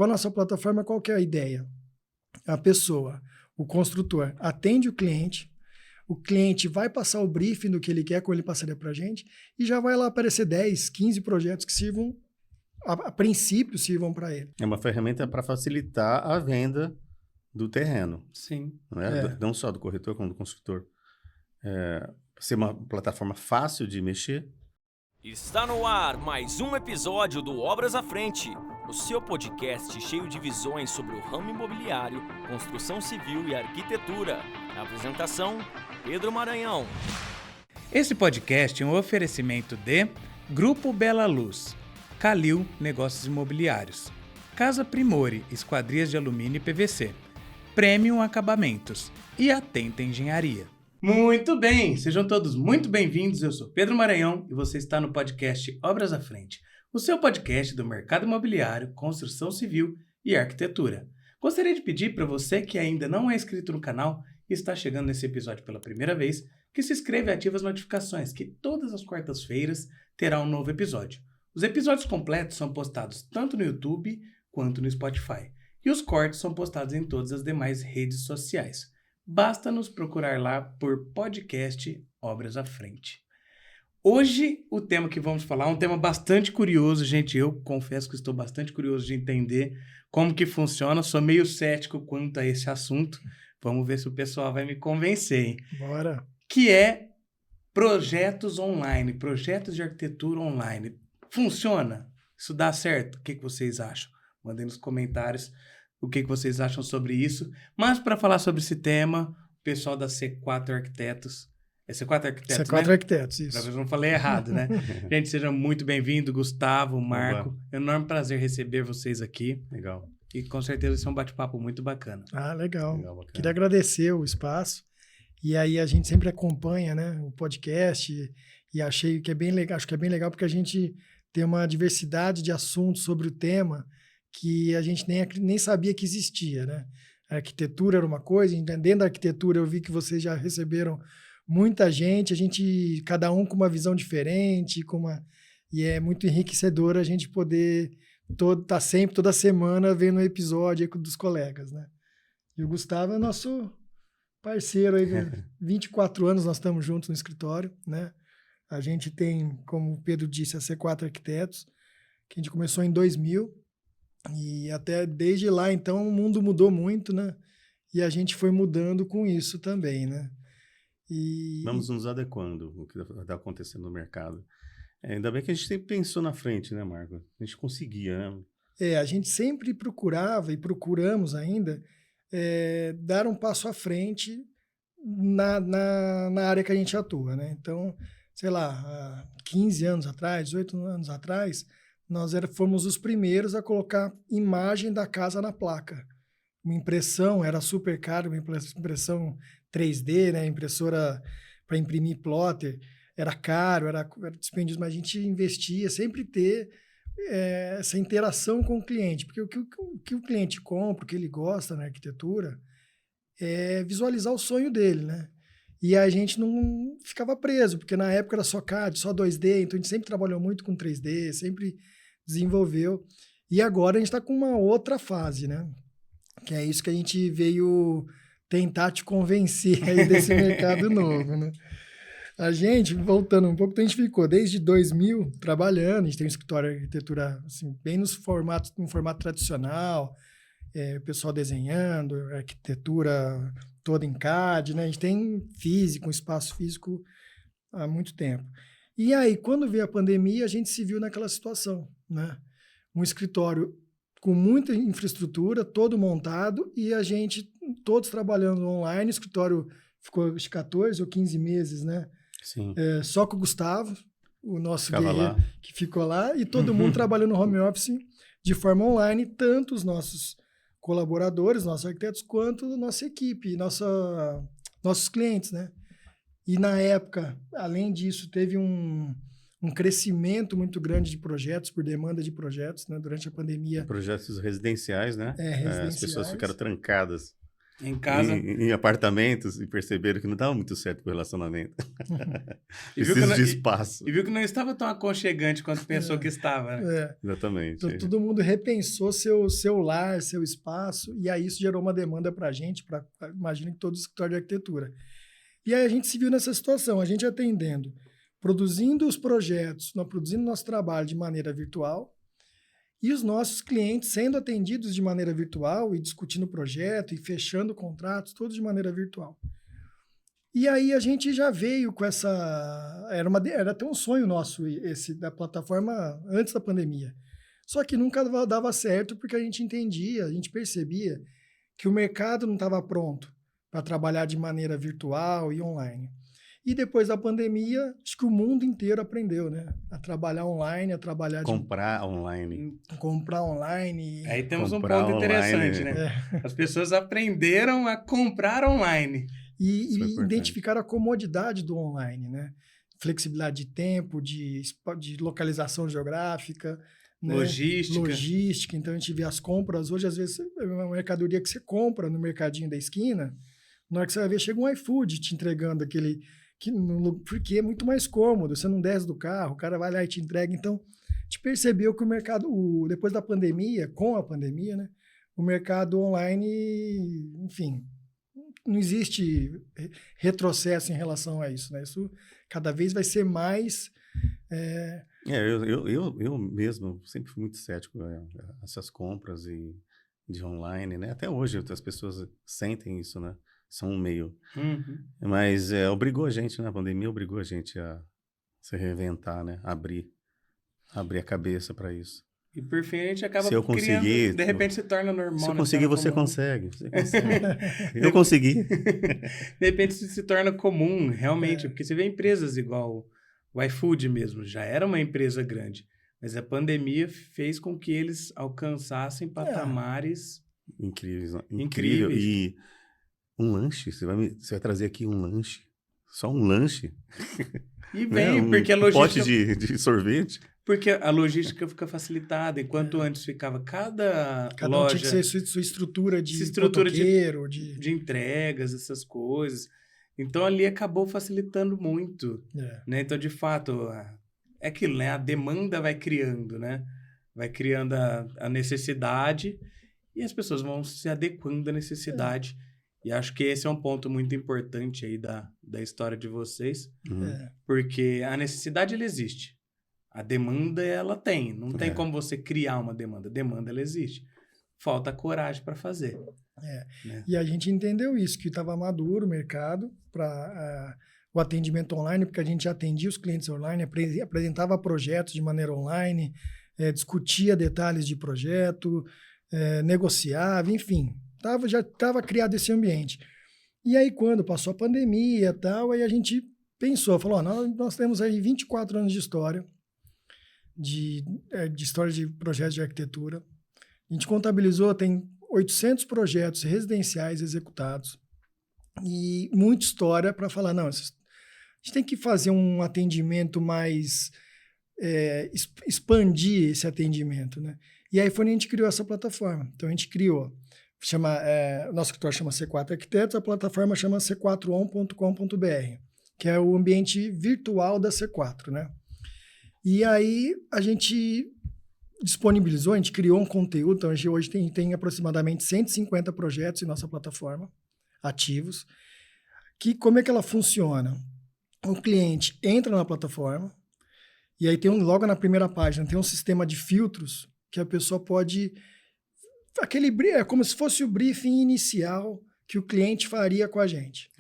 com a nossa plataforma, qual que é a ideia? A pessoa, o construtor, atende o cliente vai passar o briefing do que ele quer, como ele passaria para a gente, e já vai lá aparecer 10, 15 projetos que sirvam, a princípio, sirvam para ele. É uma ferramenta para facilitar a venda do terreno. Sim. Né? Não só do corretor, como do construtor. Ser uma plataforma fácil de mexer. Está no ar mais um episódio do Obras à Frente, o seu podcast cheio de visões sobre o ramo imobiliário, construção civil e arquitetura. A apresentação, Pedro Maranhão. Esse podcast é um oferecimento de Grupo Bela Luz, Calil Negócios Imobiliários, Casa Primore, Esquadrias de Alumínio e PVC, Premium Acabamentos e Atenta Engenharia. Muito bem, sejam todos muito bem-vindos. Eu sou Pedro Maranhão e você está no podcast Obras à Frente, o seu podcast do mercado imobiliário, construção civil e arquitetura. Gostaria de pedir para você que ainda não é inscrito no canal e está chegando nesse episódio pela primeira vez, que se inscreva e ative as notificações, que todas as quartas-feiras terá um novo episódio. Os episódios completos são postados tanto no YouTube quanto no Spotify, e os cortes são postados em todas as demais redes sociais. Basta nos procurar lá por podcast Obras à Frente. Hoje, o tema que vamos falar é um tema bastante curioso, gente. Eu confesso que estou bastante curioso de entender como que funciona. Sou meio cético quanto a esse assunto. Vamos ver se o pessoal vai me convencer, hein? Bora! Que é projetos online, projetos de arquitetura online. Funciona? Isso dá certo? O que vocês acham? Mandem nos comentários o que vocês acham sobre isso. Mas para falar sobre esse tema, o pessoal da C4 Arquitetos... É C4 Arquitetos, C4 né? Arquitetos, isso. Eu não falei errado, né? Gente, sejam muito bem-vindos, Gustavo, Marco. É um enorme prazer receber vocês aqui. Legal. E com certeza isso é um bate-papo muito bacana. Ah, legal. Bacana. Queria agradecer o espaço. E aí a gente sempre acompanha, né, o podcast e achei que é bem legal, acho que é bem legal porque a gente tem uma diversidade de assuntos sobre o tema que a gente nem sabia que existia, né? A arquitetura era uma coisa, dentro da arquitetura eu vi que vocês já receberam muita gente, cada um com uma visão diferente, e é muito enriquecedor a gente poder tá sempre, toda semana, vendo um episódio aí dos colegas, né? E o Gustavo é nosso parceiro aí, 24 anos nós estamos juntos no escritório, né? A gente tem, como o Pedro disse, a C4 Arquitetos, que a gente começou em 2000, e até desde lá, então, o mundo mudou muito, né? E a gente foi mudando com isso também, né? Vamos nos adequando ao que está acontecendo no mercado. Ainda bem que a gente sempre pensou na frente, né, Marco? A gente conseguia, né? A gente sempre procurava, e procuramos ainda, dar um passo à frente na área que a gente atua, né? Então, sei lá, há 15 anos atrás, 18 anos atrás, nós fomos os primeiros a colocar imagem da casa na placa. Uma impressão era super caro, uma impressão 3D, né? Impressora para imprimir plotter, era caro, era dispendioso, mas a gente investia sempre ter essa interação com o cliente, porque o que o cliente compra, o que ele gosta na arquitetura, é visualizar o sonho dele, né? E a gente não ficava preso, porque na época era só CAD, só 2D, então a gente sempre trabalhou muito com 3D, sempre desenvolveu. E agora a gente está com uma outra fase, né? Que é isso que a gente veio tentar te convencer aí desse mercado novo, né? A gente, voltando um pouco, a gente ficou desde 2000 trabalhando, a gente tem um escritório de arquitetura assim, bem no formato tradicional, o pessoal desenhando, arquitetura toda em CAD, né? A gente tem físico, um espaço físico há muito tempo. E aí, quando veio a pandemia, a gente se viu naquela situação, né? Um escritório com muita infraestrutura, todo montado, e a gente todos trabalhando online, o escritório ficou 14 ou 15 meses, né? Sim. Só com o Gustavo, o nosso Ficava guerreiro, lá. que ficou lá, e todo mundo trabalhando no home office de forma online, tanto os nossos colaboradores, nossos arquitetos, quanto a nossa equipe, nossos clientes, né? E na época, além disso, teve um crescimento muito grande de projetos, por demanda de projetos, né? Durante a pandemia. Projetos residenciais, né? Residenciais. As pessoas ficaram trancadas. Em casa. Em apartamentos e perceberam que não estava muito certo o relacionamento. E viu Preciso de espaço. E viu que não estava tão aconchegante quanto pensou que estava, né? Exatamente. Então, todo mundo repensou seu lar, seu espaço, e aí isso gerou uma demanda para a gente, imagina que todo escritório de arquitetura. E aí a gente se viu nessa situação, a gente atendendo, produzindo os projetos, produzindo nosso trabalho de maneira virtual, e os nossos clientes sendo atendidos de maneira virtual e discutindo o projeto e fechando contratos, todos de maneira virtual. E aí a gente já veio com essa... Era até um sonho nosso esse da plataforma antes da pandemia. Só que nunca dava certo porque a gente entendia, a gente percebia que o mercado não estava pronto para trabalhar de maneira virtual e online. E depois da pandemia, acho que o mundo inteiro aprendeu, né? A trabalhar online, a trabalhar... Comprar online. Comprar online. Aí temos comprar um ponto interessante, online, né? As pessoas aprenderam a comprar online. E identificar a comodidade do online, né? Flexibilidade de tempo, de localização geográfica, né? Logística. Então, a gente vê as compras. Hoje, às vezes, é uma mercadoria que você compra no mercadinho da esquina, na hora que você vai ver, chega um iFood te entregando aquele... porque é muito mais cômodo, você não desce do carro, o cara vai lá e te entrega. Então, a gente percebeu que o mercado, depois da pandemia, com a pandemia, né? O mercado online, enfim... Não existe retrocesso em relação a isso, né? Isso cada vez vai ser mais... Eu mesmo sempre fui muito cético a essas compras de online, né? Até hoje as pessoas sentem isso, né? São um meio. Mas obrigou a gente, né? A pandemia obrigou a gente a se reinventar, né? Abrir a cabeça para isso. E por fim a gente acaba se eu conseguir, de repente se torna normal. Se eu conseguir, você comum. consegue. Eu consegui. De repente se torna comum, realmente, porque você vê empresas igual o iFood mesmo, já era uma empresa grande, mas a pandemia fez com que eles alcançassem patamares incríveis. E um lanche, você vai trazer aqui um lanche, só um lanche. E vem, porque a logística... pote de sorvete. Porque a logística fica facilitada, enquanto antes ficava cada loja... um tinha que ser sua estrutura de de entregas, essas coisas. Então, ali acabou facilitando muito. Né? Então, de fato, é aquilo, né? A demanda vai criando, né? Vai criando a necessidade e as pessoas vão se adequando à necessidade. E acho que esse é um ponto muito importante aí da história de vocês, porque a necessidade, ela existe. A demanda, ela tem. Não tem como você criar uma demanda. A demanda, ela existe. Falta coragem para fazer. Né? E a gente entendeu isso, que estava maduro o mercado para o atendimento online, porque a gente atendia os clientes online, apresentava projetos de maneira online, discutia detalhes de projeto, negociava, enfim. Já estava criado esse ambiente. E aí, quando passou a pandemia e tal, aí a gente pensou, falou, nós temos aí 24 anos de história, de história de projetos de arquitetura. A gente contabilizou, tem 800 projetos residenciais executados e muita história para falar, a gente tem que fazer um atendimento mais, expandir esse atendimento, né? E aí foi onde a gente criou essa plataforma. Então, a gente criou, o nosso escritório chama C4 Arquitetos, a plataforma chama c4on.com.br, que é o ambiente virtual da C4, né? E aí a gente disponibilizou, a gente criou um conteúdo, então a gente hoje tem aproximadamente 150 projetos em nossa plataforma, ativos, que como é que ela funciona? O cliente entra na plataforma, e aí logo na primeira página tem um sistema de filtros que a pessoa pode... É como se fosse o briefing inicial que o cliente faria com a gente.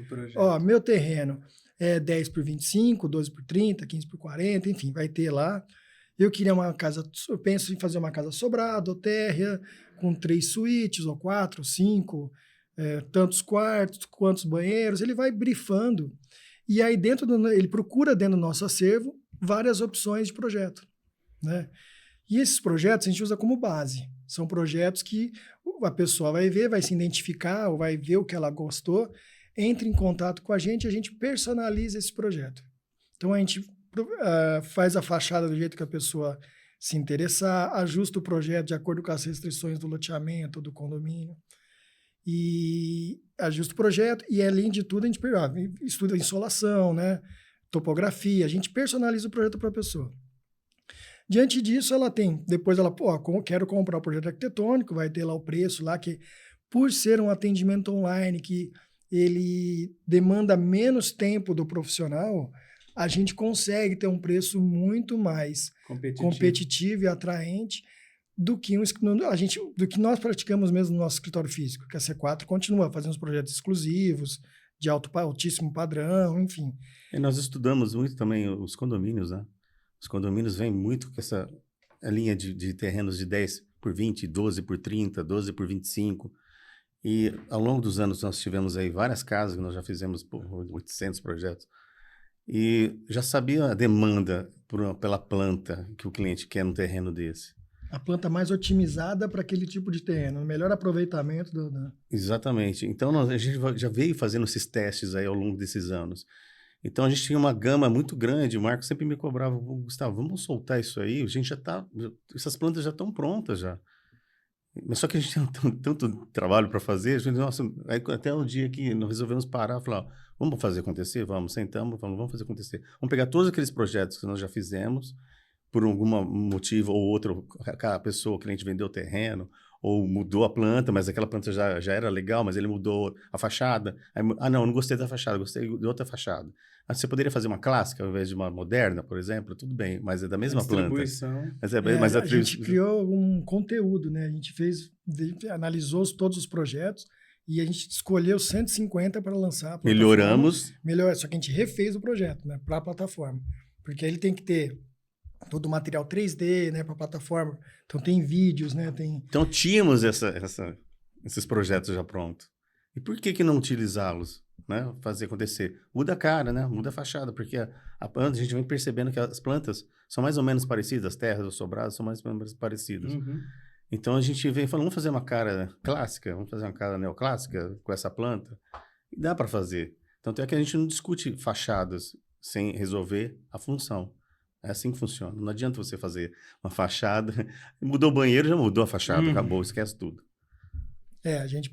Meu terreno é 10 por 25, 12 por 30, 15 por 40, enfim, vai ter lá. Eu queria uma casa, eu penso em fazer uma casa sobrada, ou térrea, com 3 suítes, ou 4, ou 5, tantos quartos, quantos banheiros, ele vai briefando. E aí ele procura dentro do nosso acervo várias opções de projeto, né? E esses projetos a gente usa como base. São projetos que a pessoa vai ver, vai se identificar, ou vai ver o que ela gostou, entre em contato com a gente personaliza esse projeto. Então, a gente faz a fachada do jeito que a pessoa se interessar, ajusta o projeto de acordo com as restrições do loteamento, do condomínio. e ajusta o projeto. E, além de tudo, a gente estuda insolação, né? Topografia. A gente personaliza o projeto para a pessoa. Diante disso, depois ela, quero comprar o projeto arquitetônico, vai ter lá o preço lá, que por ser um atendimento online, que ele demanda menos tempo do profissional, a gente consegue ter um preço muito mais competitivo e atraente do que nós praticamos mesmo no nosso escritório físico, que a C4 continua fazendo os projetos exclusivos, de altíssimo padrão, enfim. E nós estudamos muito também os condomínios, né? Os condomínios vêm muito com essa linha de terrenos de 10 por 20, 12 por 30, 12 por 25. E ao longo dos anos nós tivemos aí várias casas que nós já fizemos por 800 projetos. E já sabia a demanda pela planta que o cliente quer num terreno desse. A planta mais otimizada para aquele tipo de terreno, o melhor aproveitamento Exatamente. Então, a gente já veio fazendo esses testes aí ao longo desses anos. Então, a gente tinha uma gama muito grande. O Marco sempre me cobrava, Gustavo, vamos soltar isso aí? A gente essas plantas já estão prontas já. Mas só que a gente tinha tanto trabalho para fazer, a gente, nossa, aí até o dia que nós resolvemos parar e falar, vamos fazer acontecer? Vamos, sentamos, falamos, vamos fazer acontecer. Vamos pegar todos aqueles projetos que nós já fizemos, por algum motivo ou outro, a pessoa, o cliente vendeu o terreno, ou mudou a planta, mas aquela planta já era legal, mas ele mudou a fachada. Aí, não gostei da fachada, gostei de outra fachada. Você poderia fazer uma clássica ao invés de uma moderna, por exemplo? Tudo bem, mas é da mesma planta. Mas a gente criou um conteúdo, né? A gente analisou todos os projetos e a gente escolheu 150 para lançar. Melhoramos. Só que a gente refez o projeto, né? Para a plataforma. Porque ele tem que ter todo o material 3D, né, para a plataforma. Então, tem vídeos, né? Então, tínhamos esses projetos já prontos. E por que não utilizá-los, né? Fazer acontecer? Muda a cara, né? Muda a fachada, porque a gente vem percebendo que as plantas são mais ou menos parecidas, as terras, os sobrados são mais ou menos parecidos. Uhum. Então, a gente vem falando, vamos fazer uma cara clássica, vamos fazer uma cara neoclássica com essa planta. E dá para fazer. Tanto é que a gente não discute fachadas sem resolver a função. É assim que funciona. Não adianta você fazer uma fachada. Mudou o banheiro, já mudou a fachada. Acabou, esquece tudo. A gente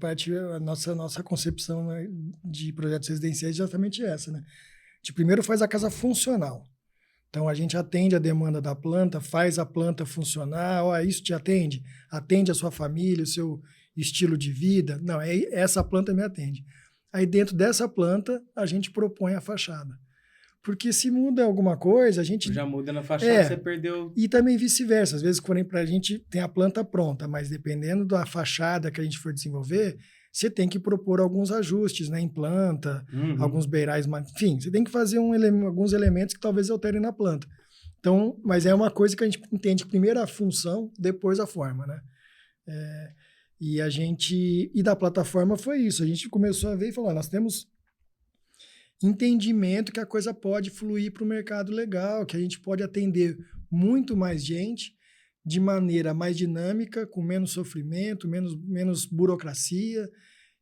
a nossa concepção, né, de projetos residenciais é exatamente essa, né? A gente primeiro faz a casa funcional. Então, a gente atende a demanda da planta, faz a planta funcionar. Isso te atende? Atende a sua família, o seu estilo de vida? Não, essa planta me atende. Aí, dentro dessa planta, a gente propõe a fachada. Porque se muda alguma coisa, a gente... Já muda na fachada, você perdeu... E também vice-versa. Às vezes, porém, a gente tem a planta pronta, mas dependendo da fachada que a gente for desenvolver, você tem que propor alguns ajustes, né, em planta, alguns beirais, enfim, você tem que fazer alguns elementos que talvez alterem na planta. Então, mas é uma coisa que a gente entende primeiro a função, depois a forma, né? E da plataforma foi isso. A gente começou a ver e falou, nós temos entendimento que a coisa pode fluir para o mercado legal, que a gente pode atender muito mais gente de maneira mais dinâmica, com menos sofrimento, menos burocracia,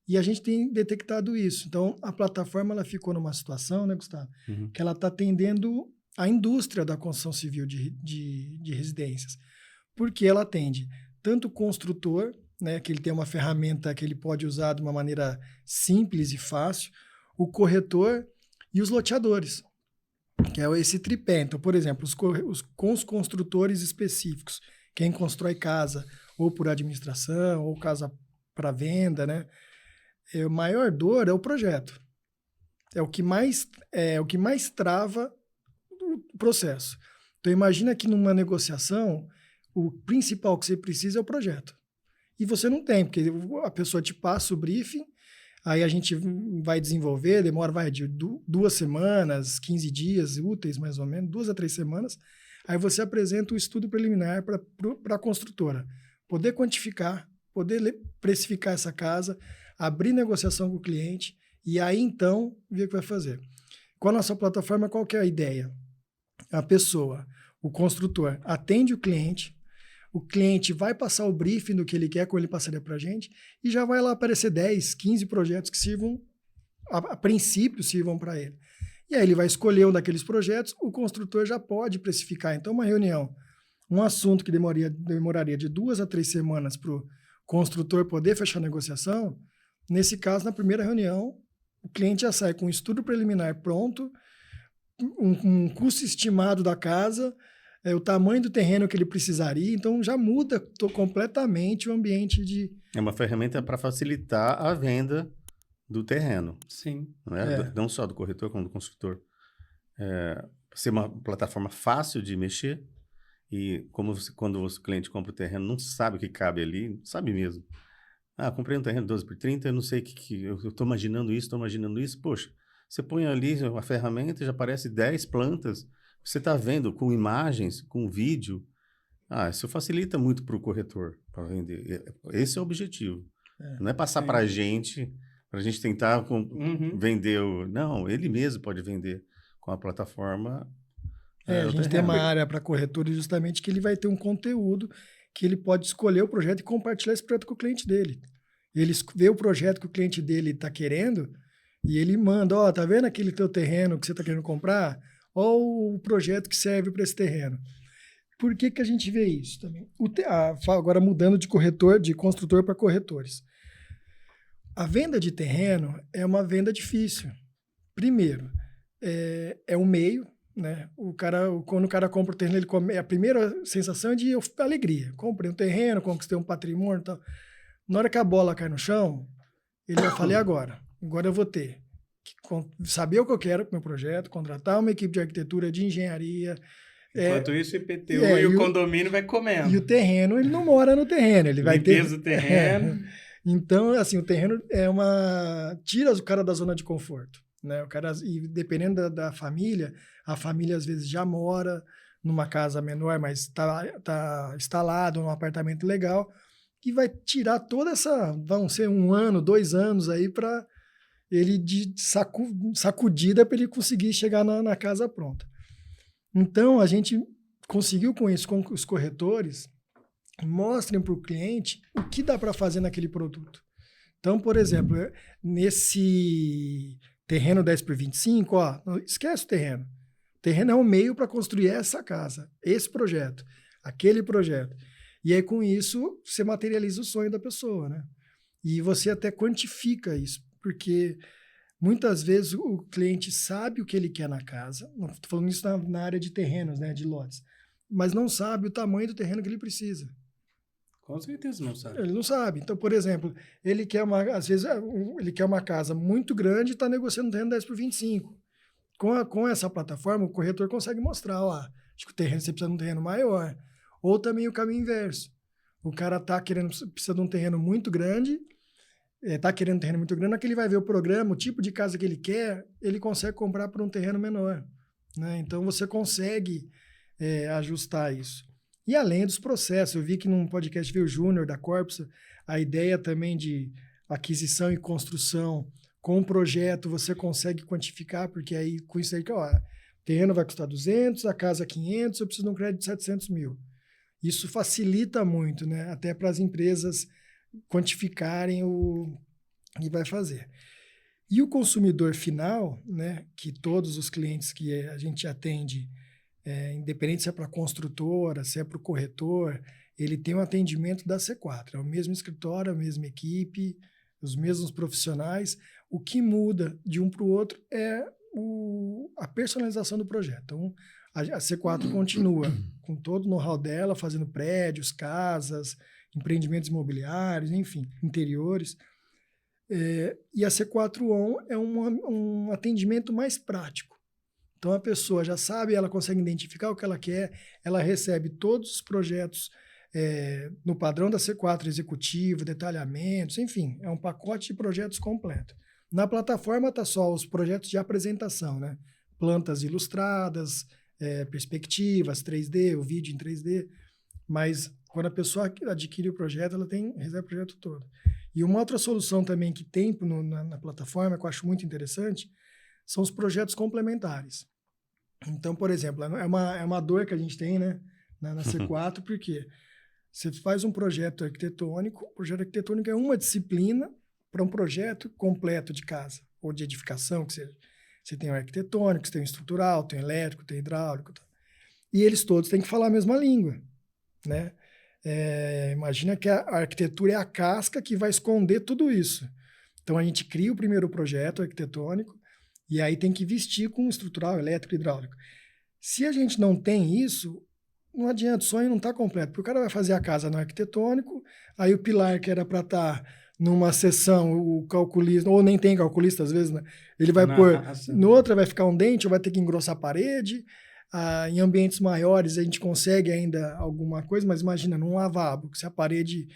e a gente tem detectado isso. Então, a plataforma ela ficou numa situação, né, Gustavo, que ela está atendendo a indústria da construção civil de residências, porque ela atende tanto o construtor, né, que ele tem uma ferramenta que ele pode usar de uma maneira simples e fácil, o corretor e os loteadores, que é esse tripé. Então, por exemplo, com os construtores específicos, quem constrói casa ou por administração ou casa para venda, né? A maior dor é o projeto. É o que mais trava o processo. Então, imagina que numa negociação, o principal que você precisa é o projeto. E você não tem, porque a pessoa te passa o briefing, aí a gente vai desenvolver, demora de 2 semanas, 15 dias úteis, mais ou menos, 2 a 3 semanas. Aí você apresenta o estudo preliminar para a construtora poder quantificar, poder precificar essa casa, abrir negociação com o cliente e aí, então, ver o que vai fazer. Com a nossa plataforma, qual que é a ideia? A pessoa, o construtor, atende o cliente vai passar o briefing do que ele quer, como ele passaria para a gente, e já vai lá aparecer 10, 15 projetos que sirvam, a princípio, sirvam para ele. E aí ele vai escolher um daqueles projetos, o construtor já pode precificar. Então, uma reunião, um assunto que demoraria de 2 a 3 semanas para o construtor poder fechar a negociação, Nesse caso, na primeira reunião, o cliente já sai com um estudo preliminar pronto, um custo estimado da casa, o tamanho do terreno que ele precisaria, então já muda completamente o ambiente de... É uma ferramenta para facilitar a venda do terreno. Sim. Né? Não só do corretor, como do construtor. Ser uma plataforma fácil de mexer e quando o cliente compra o terreno, não sabe o que cabe ali, não sabe mesmo. Comprei um terreno 12x30, eu não sei o que eu estou imaginando isso. Poxa, você põe ali a ferramenta, já aparece 10 plantas, você está vendo com imagens, com vídeo. Isso facilita muito para o corretor para vender. Esse é o objetivo. Não é passar para a gente tentar vender. Não, ele mesmo pode vender com a plataforma. A gente tem uma área para corretores justamente que ele vai ter um conteúdo que ele pode escolher o projeto e compartilhar esse projeto com o cliente dele. Ele vê o projeto que o cliente dele está querendo e ele manda, tá vendo aquele teu terreno que você está querendo comprar? Ou o projeto que serve para esse terreno. Por que a gente vê isso também? Agora mudando de construtor para corretores. A venda de terreno é uma venda difícil. Primeiro, é um meio, né? Quando o cara compra o terreno, a primeira sensação é de alegria. Comprei um terreno, conquistei um patrimônio e tal. Na hora que a bola cai no chão, ele vai falar, agora eu vou ter que saber o que eu quero para o meu projeto, contratar uma equipe de arquitetura, de engenharia. Enquanto isso, o IPTU e o condomínio vai comendo. E o terreno, ele não mora no terreno, ele vai ter... o terreno. Então, assim, o terreno tira o cara da zona de conforto, né? O cara, e dependendo da família, a família às vezes já mora numa casa menor, mas está instalado num apartamento legal, e vai tirar toda vão ser 1 ano, 2 anos aí para ele de sacudida para ele conseguir chegar na casa pronta. Então, a gente conseguiu com isso, com os corretores, mostrem para o cliente o que dá para fazer naquele produto. Então, por exemplo, nesse terreno 10x25, esquece o terreno. O terreno é um meio para construir essa casa, esse projeto, aquele projeto. E aí, com isso, você materializa o sonho da pessoa, né? E você até quantifica isso, porque muitas vezes o cliente sabe o que ele quer na casa, não estou falando isso na área de terrenos, né, de lotes, mas não sabe o tamanho do terreno que ele precisa. Com certeza não sabe. Ele não sabe. Então, por exemplo, às vezes ele quer uma casa muito grande e está negociando um terreno 10x25. Com essa plataforma, o corretor consegue mostrar, acho que o terreno, você precisa de um terreno maior. Ou também o caminho inverso. O cara precisa de um terreno muito grande, querendo um terreno muito grande, na que ele vai ver o programa, o tipo de casa que ele quer, ele consegue comprar por um terreno menor, né? Então, você consegue ajustar isso. E além dos processos, eu vi que num podcast veio o Júnior da Corpsa, a ideia também de aquisição e construção com um projeto, você consegue quantificar, porque aí com isso aí, o terreno vai custar 200, a casa 500, eu preciso de um crédito de 700 mil. Isso facilita muito, né? Até para as empresas quantificarem e vai fazer. E o consumidor final, né, que todos os clientes que a gente atende, independente se é para a construtora, se é para o corretor, ele tem um atendimento da C4. É o mesmo escritório, a mesma equipe, os mesmos profissionais. O que muda de um para o outro é a personalização do projeto. Então, a C4 continua com todo o know-how dela, fazendo prédios, casas, empreendimentos imobiliários, enfim, interiores. E a C4 On é um atendimento mais prático. Então, a pessoa já sabe, ela consegue identificar o que ela quer, ela recebe todos os projetos no padrão da C4, executivo, detalhamentos, enfim, é um pacote de projetos completo. Na plataforma está só os projetos de apresentação, né? Plantas ilustradas, perspectivas 3D, o vídeo em 3D, mas quando a pessoa adquire o projeto, ela recebe o projeto todo. E uma outra solução também que tem na plataforma, que eu acho muito interessante, são os projetos complementares. Então, por exemplo, é uma dor que a gente tem, né, na C4, porque você faz um projeto arquitetônico, o projeto arquitetônico é uma disciplina para um projeto completo de casa, ou de edificação, que seja. Você tem o arquitetônico, você tem o estrutural, tem o elétrico, tem o hidráulico. E eles todos têm que falar a mesma língua, né? Imagina que a arquitetura é a casca que vai esconder tudo isso. Então, a gente cria o primeiro projeto arquitetônico e aí tem que vestir com estrutural, elétrico e hidráulico. Se a gente não tem isso, não adianta, o sonho não está completo, porque o cara vai fazer a casa no arquitetônico, aí o pilar que era para estar numa seção, o calculista, ou nem tem calculista às vezes, né? Ele vai pôr, no outro vai ficar um dente, ou vai ter que engrossar a parede. Em ambientes maiores a gente consegue ainda alguma coisa, mas imagina, num lavabo, que se a parede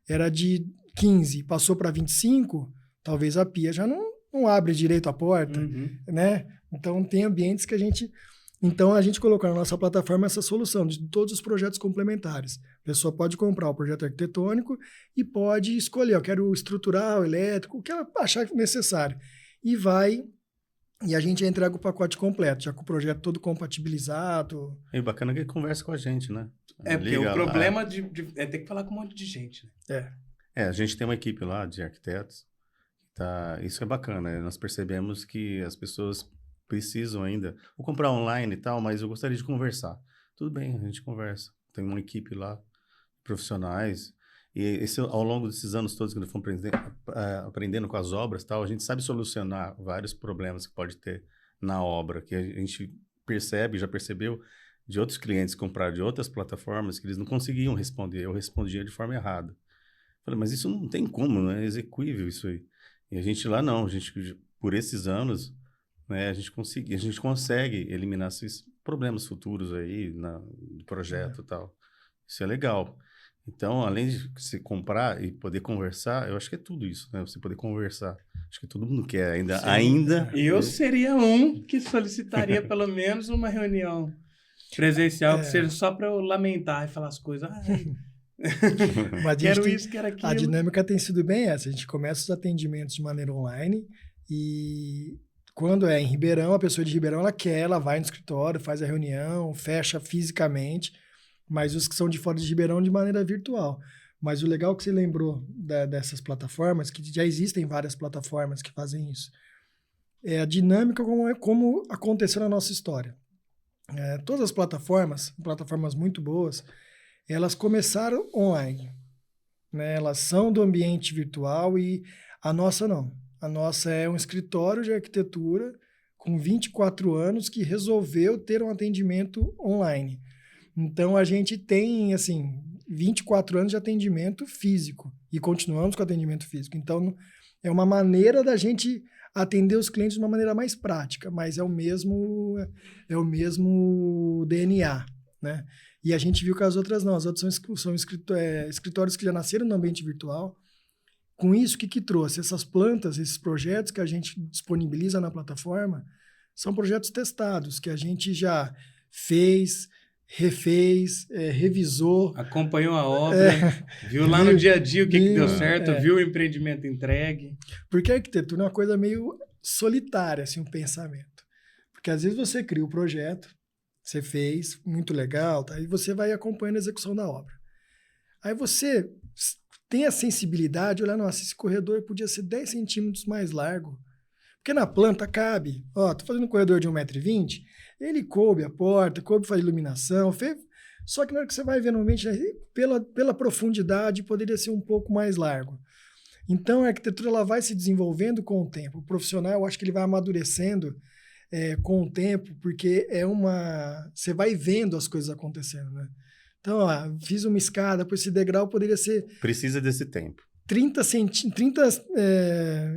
era de 15, passou para 25, talvez a pia já não abre direito a porta, né? Então tem ambientes que a gente colocou na nossa plataforma essa solução de todos os projetos complementares. A pessoa pode comprar o projeto arquitetônico e pode escolher, eu quero estrutural, elétrico, o que ela achar necessário. E a gente entrega o pacote completo, já com o projeto todo compatibilizado. É bacana que ele conversa com a gente, né? Porque o problema é ter que falar com um monte de gente, né? A gente tem uma equipe lá de arquitetos. Isso é bacana. Nós percebemos que as pessoas precisam ainda, vou comprar online e tal, mas eu gostaria de conversar. Tudo bem, a gente conversa. Tem uma equipe lá, profissionais, e ao longo desses anos todos que nós fomos aprendendo com as obras, tal, a gente sabe solucionar vários problemas que pode ter na obra, que a gente já percebeu de outros clientes que compraram de outras plataformas que eles não conseguiam responder, eu respondia de forma errada. Falei, mas isso não tem como, não é execuível isso aí. E a gente lá não, por esses anos, né, a gente consegue eliminar esses problemas futuros aí do projeto e tal. Isso é legal. Então, além de você comprar e poder conversar, eu acho que é tudo isso, né? Você poder conversar. Acho que todo mundo quer ainda. Eu seria um que solicitaria pelo menos uma reunião presencial, que seja só para eu lamentar e falar as coisas. Quero isso, quero aquilo. A dinâmica tem sido bem essa. A gente começa os atendimentos de maneira online e quando é em Ribeirão, a pessoa de Ribeirão, ela vai no escritório, faz a reunião, fecha fisicamente, mas os que são de fora de Ribeirão de maneira virtual. Mas o legal que você lembrou dessas plataformas, que já existem várias plataformas que fazem isso, é a dinâmica como aconteceu na nossa história. Todas as plataformas muito boas, elas começaram online, né? Elas são do ambiente virtual e a nossa não. A nossa é um escritório de arquitetura com 24 anos que resolveu ter um atendimento online. Então, a gente tem, 24 anos de atendimento físico e continuamos com atendimento físico. Então, é uma maneira da gente atender os clientes de uma maneira mais prática, mas é o mesmo DNA, né? E a gente viu que as outras não. As outras são escritórios que já nasceram no ambiente virtual. Com isso, o que trouxe? Essas plantas, esses projetos que a gente disponibiliza na plataforma, são projetos testados, que a gente já fez, refez, revisou. Acompanhou a obra, viu lá no dia a dia o que deu certo, viu o empreendimento entregue. Porque a arquitetura é uma coisa meio solitária, assim, um pensamento. Porque às vezes você cria o projeto, você fez, muito legal, tá? E você vai acompanhando a execução da obra. Aí você tem a sensibilidade, olha, nossa, esse corredor podia ser 10 centímetros mais largo. Porque na planta cabe, tô fazendo um corredor de 1,20 m, ele coube a porta, coube a iluminação, só que na hora que você vai ver no ambiente, pela profundidade, poderia ser um pouco mais largo. Então, a arquitetura ela vai se desenvolvendo com o tempo. O profissional, eu acho que ele vai amadurecendo com o tempo, porque você vai vendo as coisas acontecendo, né? Então, fiz uma escada, esse degrau poderia ser... Precisa desse tempo. 30 centímetros,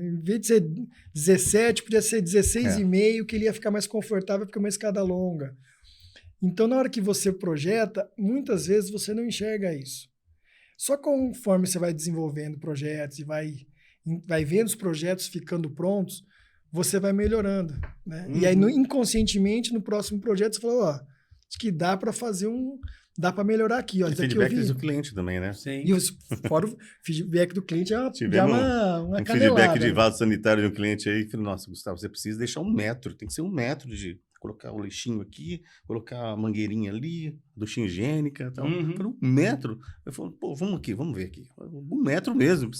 em vez de ser 17, podia ser 16,5, que ele ia ficar mais confortável porque é uma escada longa. Então, na hora que você projeta, muitas vezes você não enxerga isso. Só conforme você vai desenvolvendo projetos e vai vendo os projetos ficando prontos, você vai melhorando, né? E aí, inconscientemente, no próximo projeto, você fala, acho que dá para fazer dá para melhorar aqui. E feedback do cliente também, né? Sim. E fora o feedback do cliente é uma canelada. Feedback de vaso sanitário de um cliente aí, que falou, nossa, Gustavo, você precisa deixar 1 metro, tem que ser 1 metro de colocar o lixinho aqui, colocar a mangueirinha ali, duchinha higiênica e tal. Falei, 1 metro? Eu falei, vamos ver aqui. 1 metro mesmo,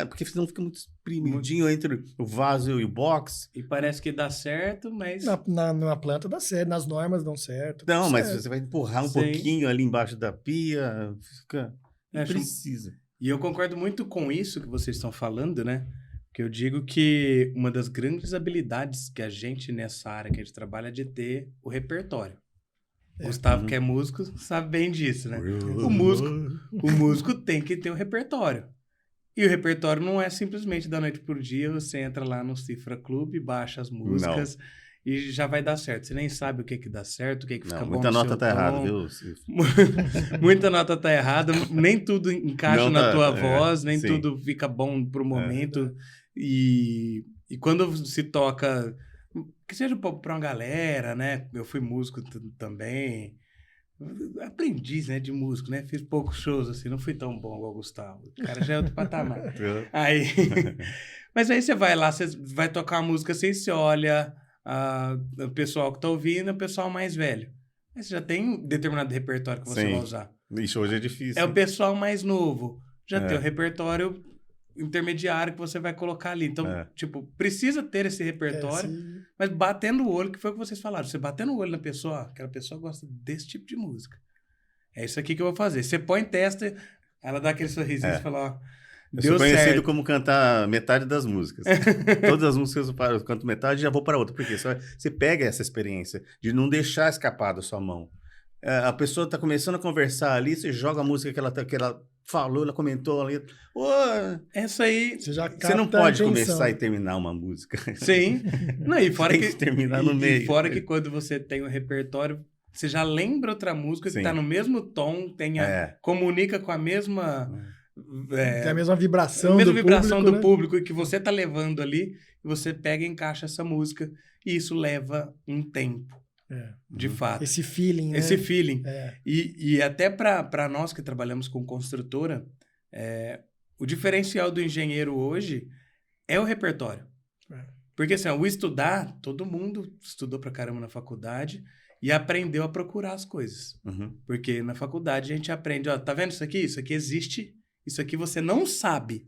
porque senão fica muito espremidinho entre o vaso e o box. E parece que dá certo, mas... Na planta dá certo, nas normas dão certo. Não, mas você vai empurrar um pouquinho ali embaixo da pia, fica... Não precisa. E eu concordo muito com isso que vocês estão falando, né? Porque eu digo que uma das grandes habilidades que a gente, nessa área que a gente trabalha, é de ter o repertório. Gustavo, que é músico, sabe bem disso, né? O músico tem que ter o repertório. E o repertório não é simplesmente da noite pro dia, você entra lá no Cifra Club, baixa as músicas e já vai dar certo. Você nem sabe o que dá certo, o que fica bom. Muita nota tá errada, viu? Muita nota tá errada, nem tudo encaixa na tua voz, nem tudo fica bom pro momento. E quando se toca, que seja pra uma galera, né? Eu fui músico também, aprendiz, né, de músico, né? Fiz poucos shows, assim, não fui tão bom igual o Gustavo. O cara já é outro patamar. Mas aí você vai lá, você vai tocar uma música assim, você olha o pessoal que tá ouvindo, o pessoal mais velho. Aí você já tem um determinado repertório que você vai usar. Isso hoje é difícil. É o pessoal mais novo. Já tem o repertório intermediário que você vai colocar ali. Então, tipo, precisa ter esse repertório, mas batendo o olho, que foi o que vocês falaram. Você batendo o olho na pessoa, aquela pessoa gosta desse tipo de música. É isso aqui que eu vou fazer. Você põe testa, ela dá aquele sorrisinho e fala, ó, eu sou conhecido como cantar metade das músicas. Todas as músicas eu canto metade e já vou para outra. Porque você pega essa experiência de não deixar escapar da sua mão. A pessoa está começando a conversar ali, você joga a música que ela falou, ela comentou ali. Essa aí... Você não pode começar e terminar uma música. Sim. Não, e fora que terminar no meio. E fora que quando você tem um repertório, você já lembra outra música que está no mesmo tom, comunica com a mesma... tem a mesma vibração do público e que você está levando ali, e você pega e encaixa essa música, e isso leva um tempo. De fato. Esse feeling, né? Esse feeling. E até para nós que trabalhamos com construtora, o diferencial do engenheiro hoje é o repertório. Porque assim, o estudar, todo mundo estudou pra caramba na faculdade e aprendeu a procurar as coisas. Porque na faculdade a gente aprende, ó, tá vendo isso aqui? Isso aqui existe, isso aqui você não sabe.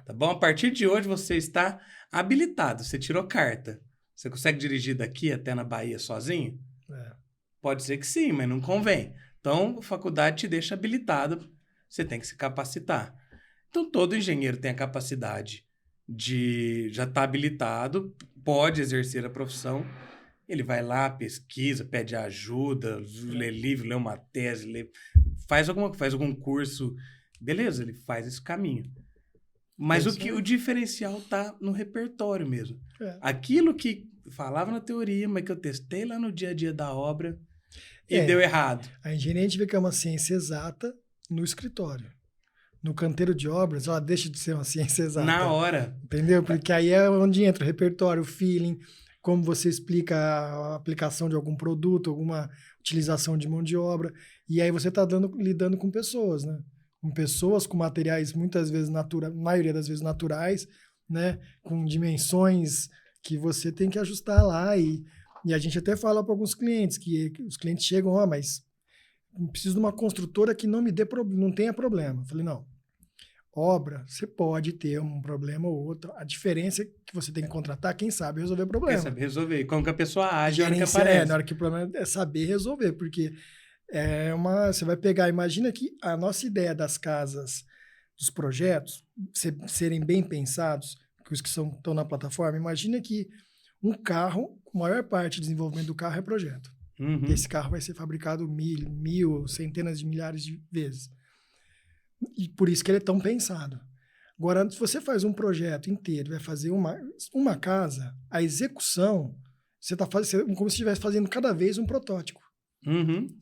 Tá bom? A partir de hoje você está habilitado, você tirou carta. Você consegue dirigir daqui até na Bahia sozinho? Pode ser que sim, mas não convém. Então, a faculdade te deixa habilitado, você tem que se capacitar. Então, todo engenheiro tem a capacidade de já estar habilitado, pode exercer a profissão, ele vai lá, pesquisa, pede ajuda, lê livro, lê uma tese, faz algum curso, beleza, ele faz esse caminho. Mas o diferencial tá no repertório mesmo. Aquilo que falava na teoria, mas que eu testei lá no dia a dia da obra e deu errado. A engenharia a gente vê que é uma ciência exata no escritório. No canteiro de obras, ela deixa de ser uma ciência exata. Na hora. Entendeu? Porque aí é onde entra o repertório, o feeling, como você explica a aplicação de algum produto, alguma utilização de mão de obra. E aí você está lidando com pessoas, né? Com pessoas, com materiais muitas vezes maioria das vezes naturais, né? Com dimensões que você tem que ajustar lá. E a gente até fala para alguns clientes, que os clientes chegam, mas preciso de uma construtora que não me dê não tenha problema. Eu falei, não. Obra, você pode ter um problema ou outro. A diferença é que você tem que contratar quem sabe resolver o problema. Quem sabe resolver. Como que a pessoa age na hora que aparece. Na hora que o problema é saber resolver, porque você vai pegar, imagina que a nossa ideia das casas, dos projetos, serem bem pensados, que os que estão na plataforma, imagina que um carro, a maior parte do desenvolvimento do carro é projeto. Esse carro vai ser fabricado mil, centenas de milhares de vezes. E por isso que ele é tão pensado. Agora, se você faz um projeto inteiro, vai fazer uma casa, a execução, você está fazendo como se estivesse fazendo cada vez um protótipo.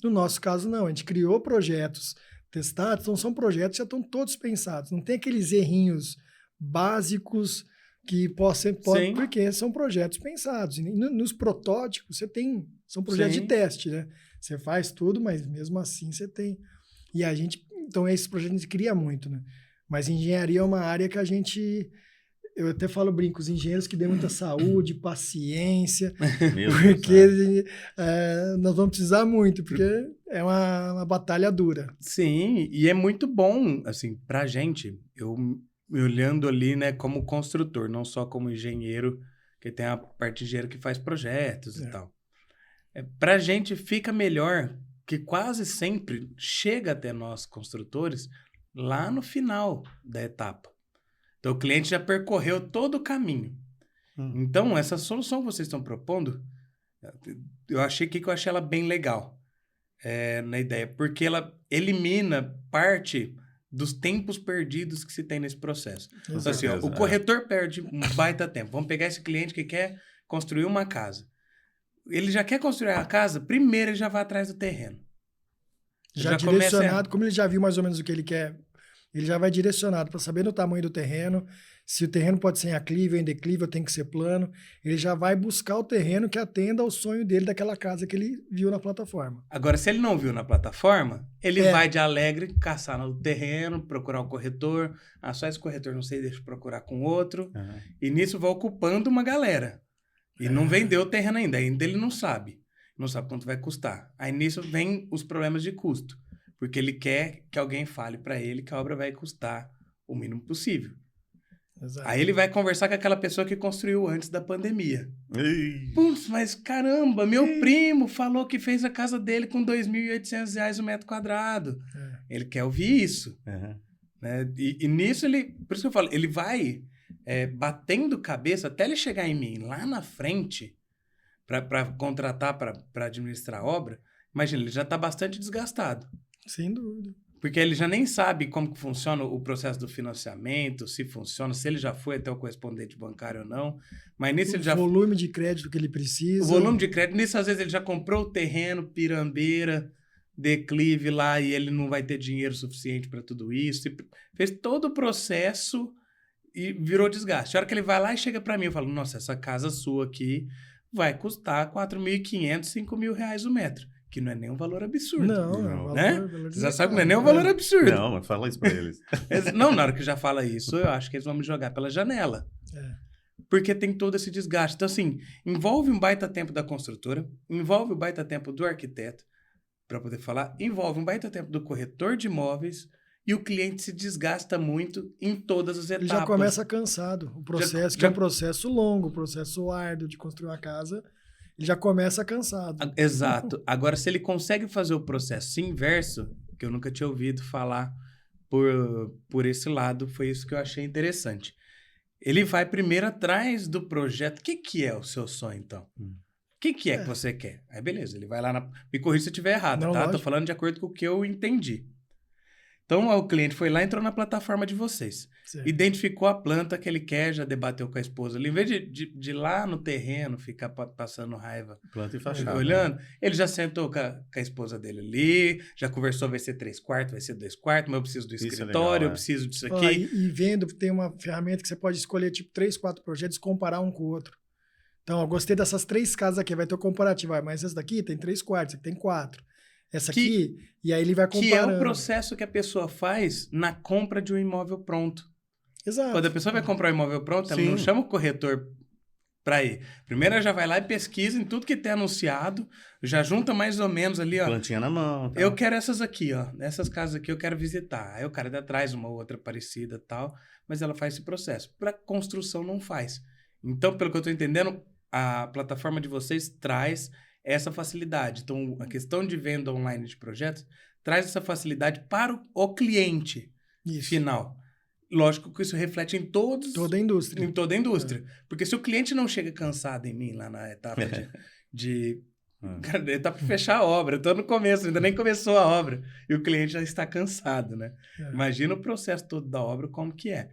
No nosso caso, não. A gente criou projetos testados, então são projetos que já estão todos pensados. Não tem aqueles errinhos básicos que porque são projetos pensados. E nos protótipos, são projetos de teste, né? Você faz tudo, mas mesmo assim você tem... E a gente... Então, esses projetos a gente cria muito, né? Mas engenharia é uma área que a gente... Eu até brinco, os engenheiros que dêem muita saúde, paciência, porque nós vamos precisar muito, porque é uma batalha dura. Sim, e é muito bom, assim, pra gente, eu olhando ali, né, como construtor, não só como engenheiro, que tem a parte de engenheiro que faz projetos e tal. Pra gente fica melhor que quase sempre chega até nós, construtores, lá no final da etapa. Então, o cliente já percorreu todo o caminho. Então, essa solução que vocês estão propondo, eu achei ela bem legal na ideia, porque ela elimina parte dos tempos perdidos que se tem nesse processo. Então, assim, o corretor perde um baita tempo. Vamos pegar esse cliente que quer construir uma casa. Ele já quer construir a casa, primeiro ele já vai atrás do terreno. Já direcionado, como ele já viu mais ou menos o que ele quer, ele já vai direcionado para saber o tamanho do terreno, se o terreno pode ser em aclive ou em declive, ou tem que ser plano. Ele já vai buscar o terreno que atenda ao sonho dele daquela casa que ele viu na plataforma. Agora, se ele não viu na plataforma, ele vai de alegre caçar no terreno, procurar o corretor. Só esse corretor não sei, deixa eu procurar com outro. E nisso vai ocupando uma galera. E não vendeu o terreno ainda ele não sabe. Não sabe quanto vai custar. Aí nisso vem os problemas de custo. Porque ele quer que alguém fale para ele que a obra vai custar o mínimo possível. Exato. Aí ele vai conversar com aquela pessoa que construiu antes da pandemia. Putz, mas caramba, meu primo falou que fez a casa dele com R$ 2.800 o metro quadrado. Ele quer ouvir isso. Né? E nisso por isso que eu falo, ele vai batendo cabeça até ele chegar em mim lá na frente para contratar, para administrar a obra. Imagina, ele já está bastante desgastado. Sem dúvida. Porque ele já nem sabe como que funciona o processo do financiamento, se funciona, se ele já foi até o correspondente bancário ou não. Mas nisso ele já... O volume de crédito que ele precisa. O volume de crédito. Nisso, às vezes, ele já comprou o terreno, pirambeira, declive lá, e ele não vai ter dinheiro suficiente para tudo isso. E fez todo o processo e virou desgaste. A hora que ele vai lá e chega para mim, eu falo, nossa, essa casa sua aqui vai custar R$4.500, R$5.000 o metro. Que não é nem um valor absurdo. Não, né? Você já sabe que não é nem um valor absurdo. Não, mas fala isso pra eles. Não, na hora que já fala isso, eu acho que eles vão me jogar pela janela. Porque tem todo esse desgaste. Então, assim, envolve um baita tempo da construtora, envolve um baita tempo do arquiteto, para poder falar, envolve um baita tempo do corretor de imóveis, e o cliente se desgasta muito em todas as etapas. Ele já começa cansado. O processo, que é um processo longo, um processo árduo de construir uma casa... Ele já começa cansado. Exato. Agora, se ele consegue fazer o processo inverso, que eu nunca tinha ouvido falar por esse lado, foi isso que eu achei interessante. Ele vai primeiro atrás do projeto. O que é o seu sonho, então? O que é que você quer? Aí, beleza, ele vai lá me corrija se eu estiver errado, tá? Lógico. Tô falando de acordo com o que eu entendi. Então, o cliente foi lá e entrou na plataforma de vocês. Certo. Identificou a planta que ele quer, já debateu com a esposa ali. Em vez de ir lá no terreno, ficar passando raiva, planta e fachada, olhando, ele já sentou com a esposa dele ali, já conversou, vai ser 3 quartos, vai ser 2 quartos, mas eu preciso do escritório, eu preciso disso aqui. E vendo, tem uma ferramenta que você pode escolher, tipo, 3, 4 projetos e comparar um com o outro. Então, eu gostei dessas 3 casas aqui, vai ter o comparativo. Mas essa daqui tem 3 quartos, essa aqui tem 4. Essa aqui, e aí ele vai comparando. Que é o processo que a pessoa faz na compra de um imóvel pronto. Exato. Quando a pessoa vai comprar um imóvel pronto, ela não chama o corretor para ir. Primeiro ela já vai lá e pesquisa em tudo que tem anunciado, já junta mais ou menos ali, ó. Plantinha na mão. Tá. Eu quero essas aqui, ó. Essas casas aqui eu quero visitar. Aí o cara traz uma outra parecida e tal, mas ela faz esse processo. Para construção não faz. Então, pelo que eu estou entendendo, a plataforma de vocês traz essa facilidade. Então, a questão de venda online de projetos traz essa facilidade para o cliente final. Lógico que isso reflete em toda a indústria. Em toda a indústria. Porque se o cliente não chega cansado em mim lá na etapa Cara, ele tá para fechar a obra. Eu tô no começo, ainda nem começou a obra. E o cliente já está cansado, né? Imagina o processo todo da obra, como que é.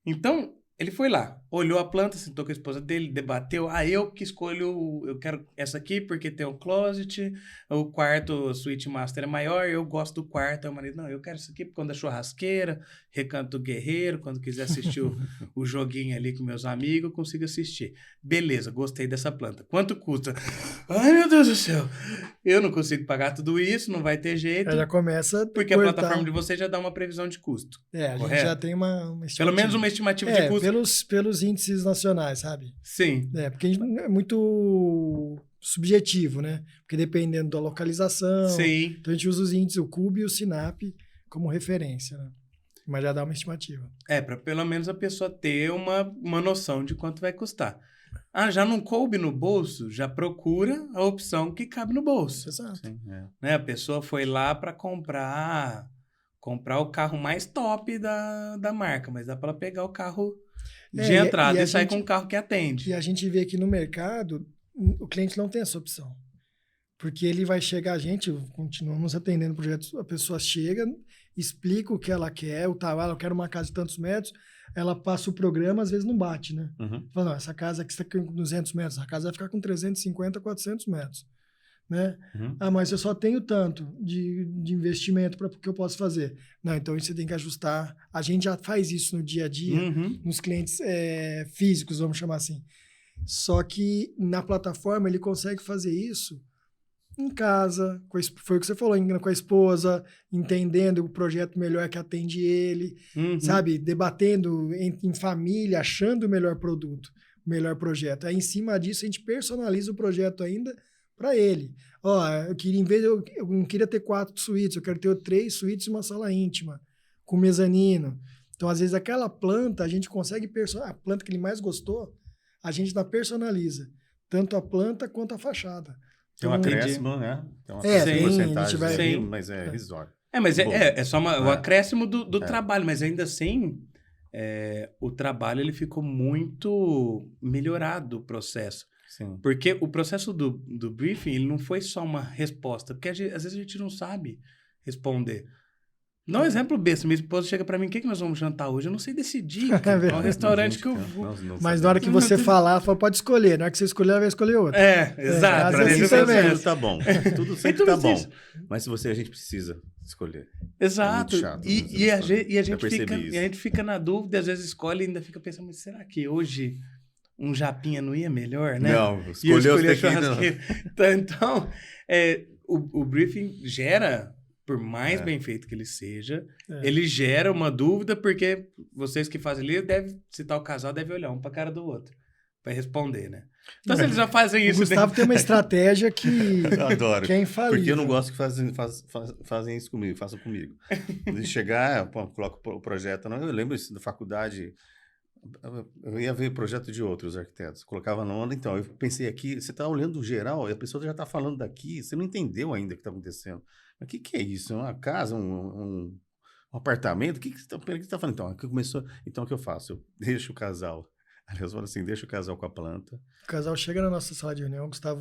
Então, ele foi lá, olhou a planta, sentou com a esposa dele, debateu. Eu que escolho, eu quero essa aqui porque tem o closet, o quarto, a suíte master é maior, eu gosto do quarto. Aí o marido, não, eu quero isso aqui por conta da churrasqueira, Recanto do Guerreiro, quando quiser assistir o joguinho ali com meus amigos, eu consigo assistir. Beleza, gostei dessa planta. Quanto custa? Ai, meu Deus do céu, eu não consigo pagar tudo isso, não vai ter jeito. Já começa porque a plataforma de vocês já dá uma previsão de custo. A gente já tem uma estimativa. Pelo menos uma estimativa de custo. Pelos índices nacionais, sabe? Sim. Porque a gente é muito subjetivo, né? Porque dependendo da localização. Sim. Então a gente usa os índices, o CUB e o SINAP, como referência, né? Mas já dá uma estimativa. Para pelo menos a pessoa ter uma noção de quanto vai custar. Já não coube no bolso? Já procura a opção que cabe no bolso. Exato. Sim, né? A pessoa foi lá para comprar comprar o carro mais top da marca, mas dá para ela pegar o carro de entrada e sair com um carro que atende. E a gente vê que no mercado, o cliente não tem essa opção. Porque ele vai chegar, continuamos atendendo projetos, a pessoa chega, explica o que ela quer, eu quero uma casa de tantos metros, ela passa o programa, às vezes não bate, né? Fala, não, essa casa aqui está com 200 metros, a casa vai ficar com 350, 400 metros. Né? Mas eu só tenho tanto de investimento para o que eu posso fazer. Não, então você tem que ajustar. A gente já faz isso no dia a dia, nos clientes físicos, vamos chamar assim. Só que na plataforma ele consegue fazer isso em casa, foi o que você falou, com a esposa, entendendo o projeto melhor que atende ele, sabe? Debatendo em família, achando o melhor produto, o melhor projeto. Aí em cima disso a gente personaliza o projeto ainda para ele. Eu não queria ter 4 suítes, eu quero ter 3 suítes e uma sala íntima, com mezanino. Então, às vezes, aquela planta, a gente consegue personalizar. A planta que ele mais gostou, a gente personaliza. Tanto a planta quanto a fachada. Tem um acréscimo, né? Tem uma porcentagem, mas é risório. Mas é só o acréscimo do trabalho, mas ainda assim, o trabalho ele ficou muito melhorado, o processo. Sim. Porque o processo do briefing, ele não foi só uma resposta, porque às vezes a gente não sabe responder. Dá um exemplo besta, minha esposa chega pra mim, o que nós vamos jantar hoje? Eu não sei decidir, é um restaurante que eu vou. Mas na hora que você falar, pode escolher, na hora que você escolher, ela vai escolher outra. Exato. Tudo tá bom, tudo sempre tá bom. Mas se a gente precisa escolher. Exato, É muito chato, e a gente fica na dúvida, às vezes escolhe e ainda fica pensando, mas será que hoje um japinha não ia melhor, né? Não, escolheu a churrasqueira. Então, o briefing gera, por mais bem feito que ele seja, ele gera uma dúvida, porque vocês que fazem ali, se tá o casal, deve olhar um pra cara do outro, pra responder, né? Então, se eles já fazem isso... O Gustavo tem uma estratégia que... Eu adoro. Que é infalível. Porque eu não gosto que fazem isso comigo, façam comigo. De chegar, coloco o projeto... Eu lembro isso da faculdade... Eu ia ver projeto de outros arquitetos, colocava na onda, então, eu pensei aqui, você está olhando o geral, e a pessoa já está falando daqui, você não entendeu ainda o que está acontecendo. Mas o que é isso? É uma casa, um apartamento? O que você está falando? Então, aqui começou, então o que eu faço? Eu deixo o casal, aliás, eu falo assim, deixo o casal com a planta. O casal chega na nossa sala de reunião, Gustavo,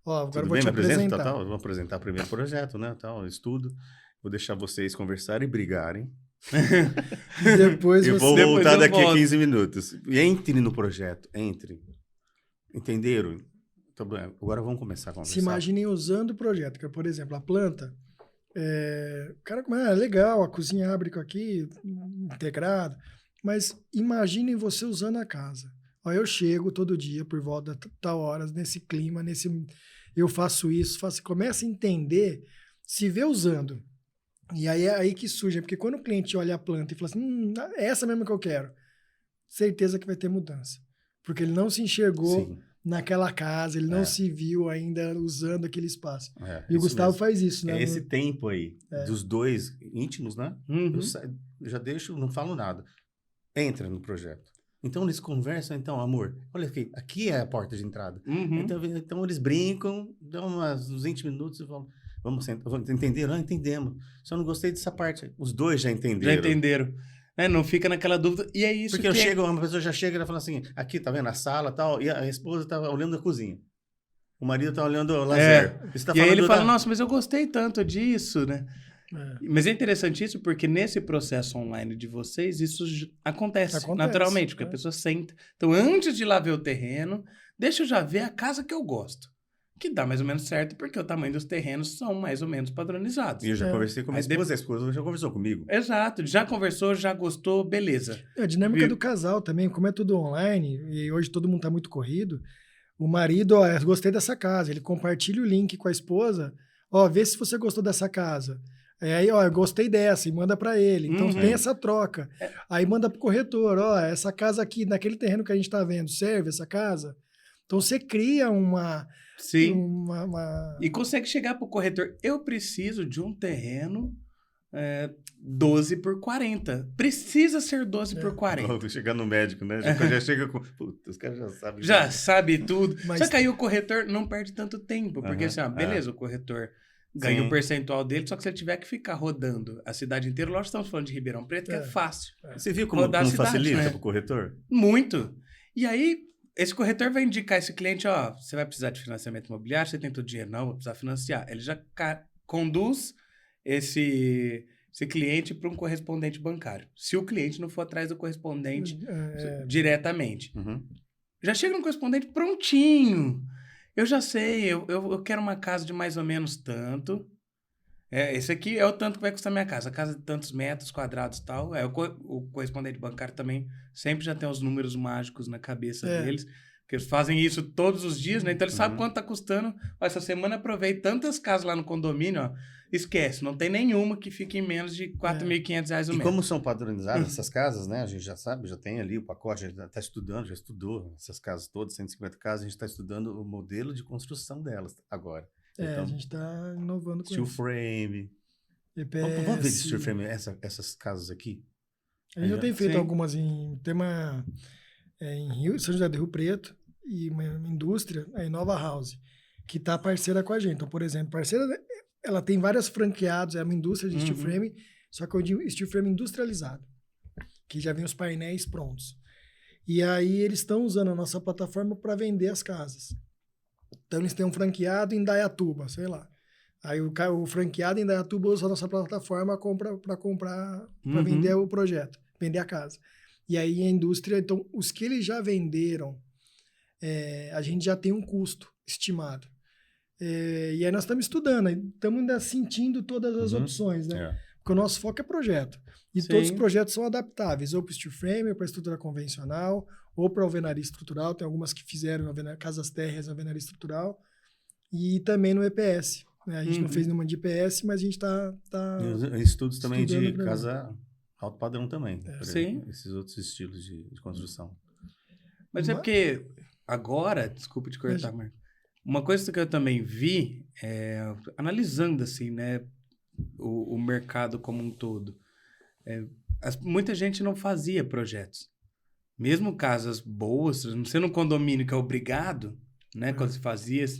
agora eu vou bem, te apresentar. Eu vou apresentar primeiro o projeto, né, estudo, vou deixar vocês conversarem e brigarem. Depois eu vou voltar daqui a 15 minutos. Entre no projeto, entre. Entenderam? Então, agora vamos começar a conversar. Se imaginem usando o projeto, que é, por exemplo, a planta. Cara, legal, a cozinha abre aqui, integrado. Mas imaginem você usando a casa. Eu chego todo dia por volta de tal horas, nesse clima, eu faço isso, começa a entender, se vê usando. E aí é aí que surge, porque quando o cliente olha a planta e fala assim, é essa mesmo que eu quero, certeza que vai ter mudança. Porque ele não se enxergou naquela casa, ele não se viu ainda usando aquele espaço. E o Gustavo faz isso, né? É esse tempo aí, dos dois íntimos, né? Eu já deixo, não falo nada. Entra no projeto. Então eles conversam, então, amor, olha aqui é a porta de entrada. Então eles brincam, dão uns 20 minutos e falam... Vamos entender? Entendemos. Só não gostei dessa parte. Os dois já entenderam. Já entenderam. Não fica naquela dúvida. E é isso porque uma pessoa já chega e fala assim, aqui, tá vendo a sala e tal, e a esposa tá olhando a cozinha. O marido tá olhando o lazer. E aí ele fala, nossa, mas eu gostei tanto disso, né? Mas é interessante isso porque nesse processo online de vocês, isso acontece naturalmente, porque a pessoa senta. Então, antes de ir lá ver o terreno, deixa eu já ver a casa que eu gosto. Que dá mais ou menos certo, porque o tamanho dos terrenos são mais ou menos padronizados. E eu já conversei com a minha esposa, a esposa já conversou comigo. Exato, já conversou, já gostou, beleza. A dinâmica do casal também, como é tudo online, e hoje todo mundo tá muito corrido, o marido, eu gostei dessa casa, ele compartilha o link com a esposa, vê se você gostou dessa casa. Aí, eu gostei dessa, e manda para ele. Então, tem essa troca. Aí manda pro corretor, essa casa aqui, naquele terreno que a gente tá vendo, serve essa casa? Então, você cria uma... Sim. E consegue chegar para o corretor. Eu preciso de um terreno 12 por 40. Precisa ser 12 por 40. Vou chegar no médico, né? Já chega com... Puta, os caras já sabem. Já sabe tudo. Mas... Só que aí o corretor não perde tanto tempo. Porque assim, beleza, o corretor ganha Sim. o percentual dele, só que se ele tiver que ficar rodando a cidade inteira, lógico que estamos falando de Ribeirão Preto, que é fácil. Você viu como Rodar a cidade, facilita né? para o corretor? Muito. E aí, esse corretor vai indicar esse cliente, ó, você vai precisar de financiamento imobiliário, você tem todo o dinheiro? Não, vou precisar financiar. Ele já conduz esse cliente para um correspondente bancário. Se o cliente não for atrás do correspondente diretamente. Uhum. Já chega no correspondente prontinho. Eu já sei, eu quero uma casa de mais ou menos tanto. Esse aqui é o tanto que vai custar minha casa. A casa de tantos metros quadrados e tal. O correspondente bancário também sempre já tem os números mágicos na cabeça deles. Porque eles fazem isso todos os dias, né? Então eles sabem quanto tá custando. Ó, essa semana aprovei tantas casas lá no condomínio, ó. Esquece, não tem nenhuma que fique em menos de R$4.500 o E mês. como são padronizadas essas casas, né? A gente já sabe, já tem ali o pacote, a gente está estudando, já estudou essas casas todas, 150 casas, a gente está estudando o modelo de construção delas agora. Então, a gente está inovando com steel isso. frame. EPS. Vamos ver de steel frame essas casas aqui? A gente já tem feito Sim. algumas tem uma em São José do Rio Preto e uma indústria, a Inova House, que está parceira com a gente. Então, por exemplo, parceira, ela tem vários franqueados, é uma indústria de steel frame, só que eu digo steel frame industrializado, que já vem os painéis prontos. E aí eles estão usando a nossa plataforma para vender as casas. Então eles têm um franqueado em Dayatuba, sei lá. Aí o franqueado em Dayatuba usa a nossa plataforma para comprar, para vender o projeto, vender a casa. E aí a indústria, então os que eles já venderam, a gente já tem um custo estimado. E aí nós estamos estudando, estamos ainda sentindo todas as opções, né? Porque o nosso foco é projeto. E todos os projetos são adaptáveis, ou para o steel frame, ou para a estrutura convencional, ou para a alvenaria estrutural. Tem algumas que fizeram casas térreas, alvenaria estrutural. E também no EPS. Né? A gente não fez nenhuma de EPS, mas a gente está estudos também de pra casa alto padrão também. Sim. Esses outros estilos de construção. Mas é porque agora, desculpa te cortar, Marco, uma coisa que eu também vi, analisando assim, né, o mercado como um todo, muita gente não fazia projetos. Mesmo casas boas, não sendo um condomínio que é obrigado, né, quando se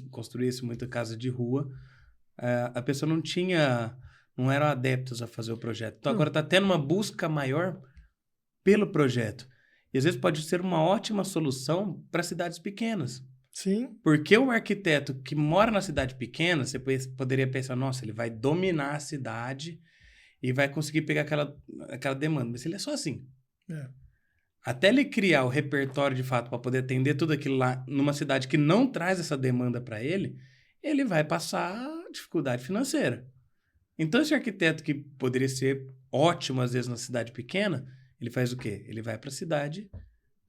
construía-se muita casa de rua, a pessoa não eram adeptos a fazer o projeto. Então agora está tendo uma busca maior pelo projeto. E às vezes pode ser uma ótima solução para cidades pequenas. Sim. Porque o arquiteto que mora na cidade pequena, você poderia pensar, nossa, ele vai dominar a cidade e vai conseguir pegar aquela demanda. Mas ele é só assim. Até ele criar o repertório de fato para poder atender tudo aquilo lá numa cidade que não traz essa demanda para ele, ele vai passar dificuldade financeira. Então esse arquiteto que poderia ser ótimo às vezes na cidade pequena, ele faz o quê? Ele vai para a cidade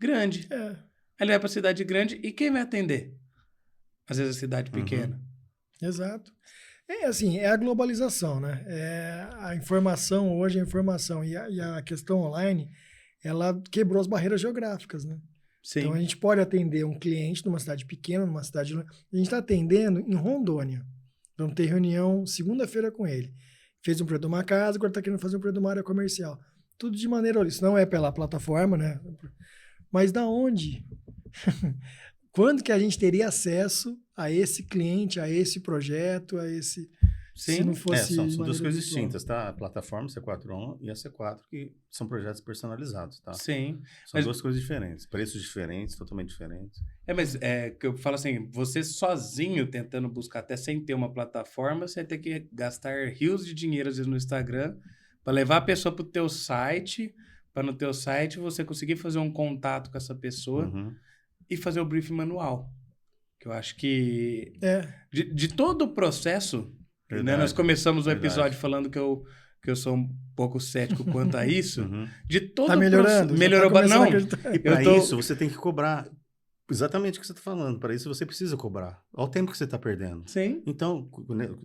grande. Aí ele vai para a cidade grande e quem vai atender? Às vezes a cidade pequena. Exato. Assim, é a globalização, né? A informação, hoje a informação e a questão online, ela quebrou as barreiras geográficas, né? Sim. Então a gente pode atender um cliente numa cidade pequena, numa cidade... A gente está atendendo em Rondônia. Vamos ter reunião segunda-feira com ele. Fez um projeto de uma casa, agora está querendo fazer um projeto de uma área comercial. Tudo de maneira... Isso não é pela plataforma, né? Mas da onde? Quando que a gente teria acesso a esse cliente, a esse projeto, a esse... Sim. Se não fosse são duas maneira coisas virtual. distintas, tá? A plataforma C4On e a C4, que são projetos personalizados, tá? Sim. São duas coisas diferentes, preços diferentes, totalmente diferentes. Mas que eu falo assim, você sozinho tentando buscar, até sem ter uma plataforma, você vai ter que gastar rios de dinheiro às vezes no Instagram para levar a pessoa para o teu site, para no teu site você conseguir fazer um contato com essa pessoa e fazer o briefing manual. Que eu acho que de todo o processo, né, nós começamos o episódio falando que eu sou um pouco cético quanto a isso. De todo Tá melhorando? Melhorou. Não. E para isso você tem que cobrar exatamente o que você está falando. Para isso você precisa cobrar. Olha o tempo que você está perdendo. Sim. Então,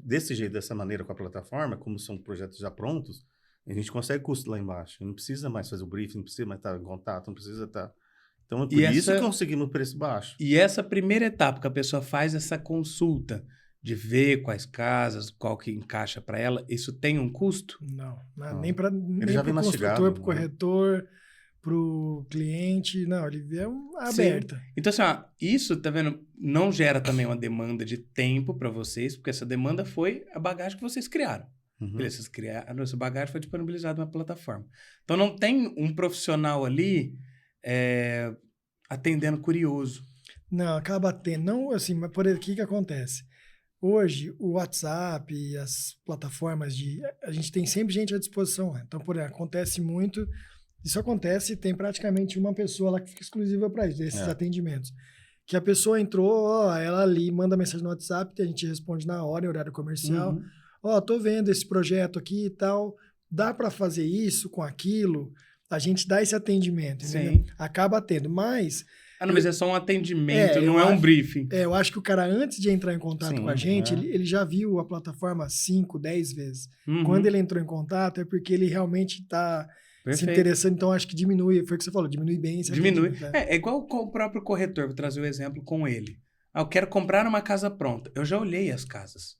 desse jeito, dessa maneira com a plataforma, como são projetos já prontos, a gente consegue custo lá embaixo. Não precisa mais fazer o briefing, não precisa mais estar em contato, não precisa estar... Então, é por isso que conseguimos o preço baixo. E essa primeira etapa que a pessoa faz essa consulta de ver quais casas, qual que encaixa para ela, isso tem um custo? Não. Nem para o mastigado, construtor, para o corretor, pro cliente. Não, ele é aberta. Então, assim, ó, isso, tá vendo, não gera também uma demanda de tempo para vocês, porque essa demanda foi a bagagem que vocês criaram. Beleza, vocês criaram, essa bagagem foi disponibilizada na plataforma. Então, não tem um profissional ali atendendo curioso. Não, acaba tendo. Não, assim, mas por aqui que acontece? Hoje, o WhatsApp e as plataformas a gente tem sempre gente à disposição. Então, por exemplo, acontece muito. Isso acontece, tem praticamente uma pessoa lá que fica exclusiva para isso, desses atendimentos. Que a pessoa entrou, ela ali manda mensagem no WhatsApp, a gente responde na hora, em horário comercial. Tô vendo esse projeto aqui e tal. Dá para fazer isso com aquilo? A gente dá esse atendimento, entendeu? Acaba tendo, mas... mas é só um atendimento, não é um briefing. Eu acho que o cara, antes de entrar em contato com a gente, ele já viu a plataforma 5, 10 vezes. Quando ele entrou em contato, é porque ele realmente está se interessando. Então, acho que diminui, foi o que você falou, diminui bem esse atendimento. É igual com o próprio corretor, vou trazer o exemplo com ele. Eu quero comprar uma casa pronta. Eu já olhei as casas.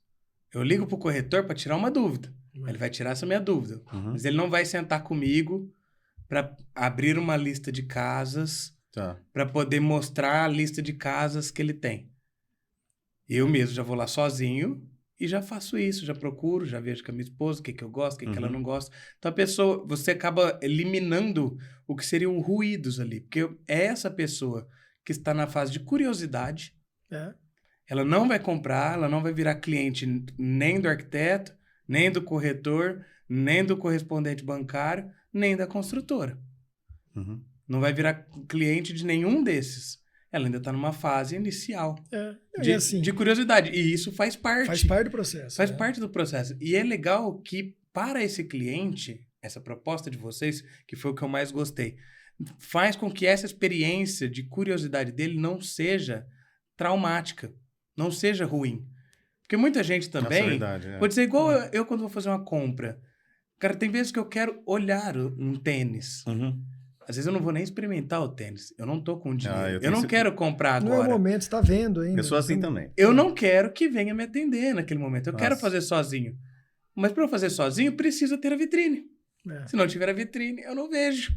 Eu ligo pro corretor para tirar uma dúvida. Ele vai tirar essa minha dúvida. Mas ele não vai sentar comigo para abrir uma lista de casas... para poder mostrar a lista de casas que ele tem. Eu mesmo já vou lá sozinho e já faço isso, já procuro, já vejo com a minha esposa o que eu gosto, o que ela não gosta. Então, você acaba eliminando o que seriam ruídos ali, porque é essa pessoa que está na fase de curiosidade, ela não vai comprar, ela não vai virar cliente nem do arquiteto, nem do corretor, nem do correspondente bancário, nem da construtora. Não vai virar cliente de nenhum desses. Ela ainda está numa fase inicial de curiosidade. E isso faz parte. Faz parte do processo. Faz parte do processo. E é legal que, para esse cliente, essa proposta de vocês, que foi o que eu mais gostei, faz com que essa experiência de curiosidade dele não seja traumática, não seja ruim. Porque muita gente também... Pode ser igual eu quando vou fazer uma compra. Cara, tem vezes que eu quero olhar um tênis. Às vezes eu não vou nem experimentar o tênis. Eu não tô com dinheiro. Eu não quero comprar agora. Não é o momento, você tá vendo ainda. Eu sou assim também. Eu não quero que venha me atender naquele momento. Eu quero fazer sozinho. Mas para eu fazer sozinho, precisa ter a vitrine. Se não tiver a vitrine, eu não vejo.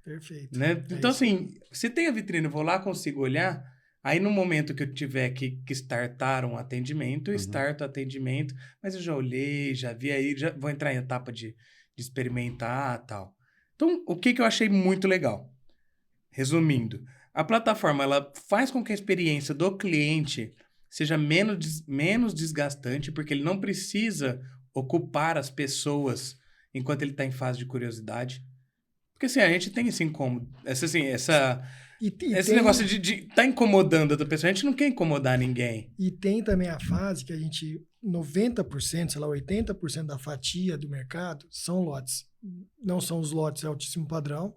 Perfeito. Né? Então, assim, se tem a vitrine, eu vou lá, consigo olhar. Aí, no momento que eu tiver que startar um atendimento, eu starto o atendimento. Mas eu já olhei, já vi aí, já vou entrar em etapa de experimentar e tal. Então, o que eu achei muito legal? Resumindo, a plataforma ela faz com que a experiência do cliente seja menos desgastante, porque ele não precisa ocupar as pessoas enquanto ele está em fase de curiosidade. Porque assim, a gente tem esse incômodo, esse negócio de tá incomodando a outra pessoa. A gente não quer incomodar ninguém. E tem também a fase que a gente, 90%, sei lá, 80% da fatia do mercado são lotes. Não são os lotes altíssimo padrão.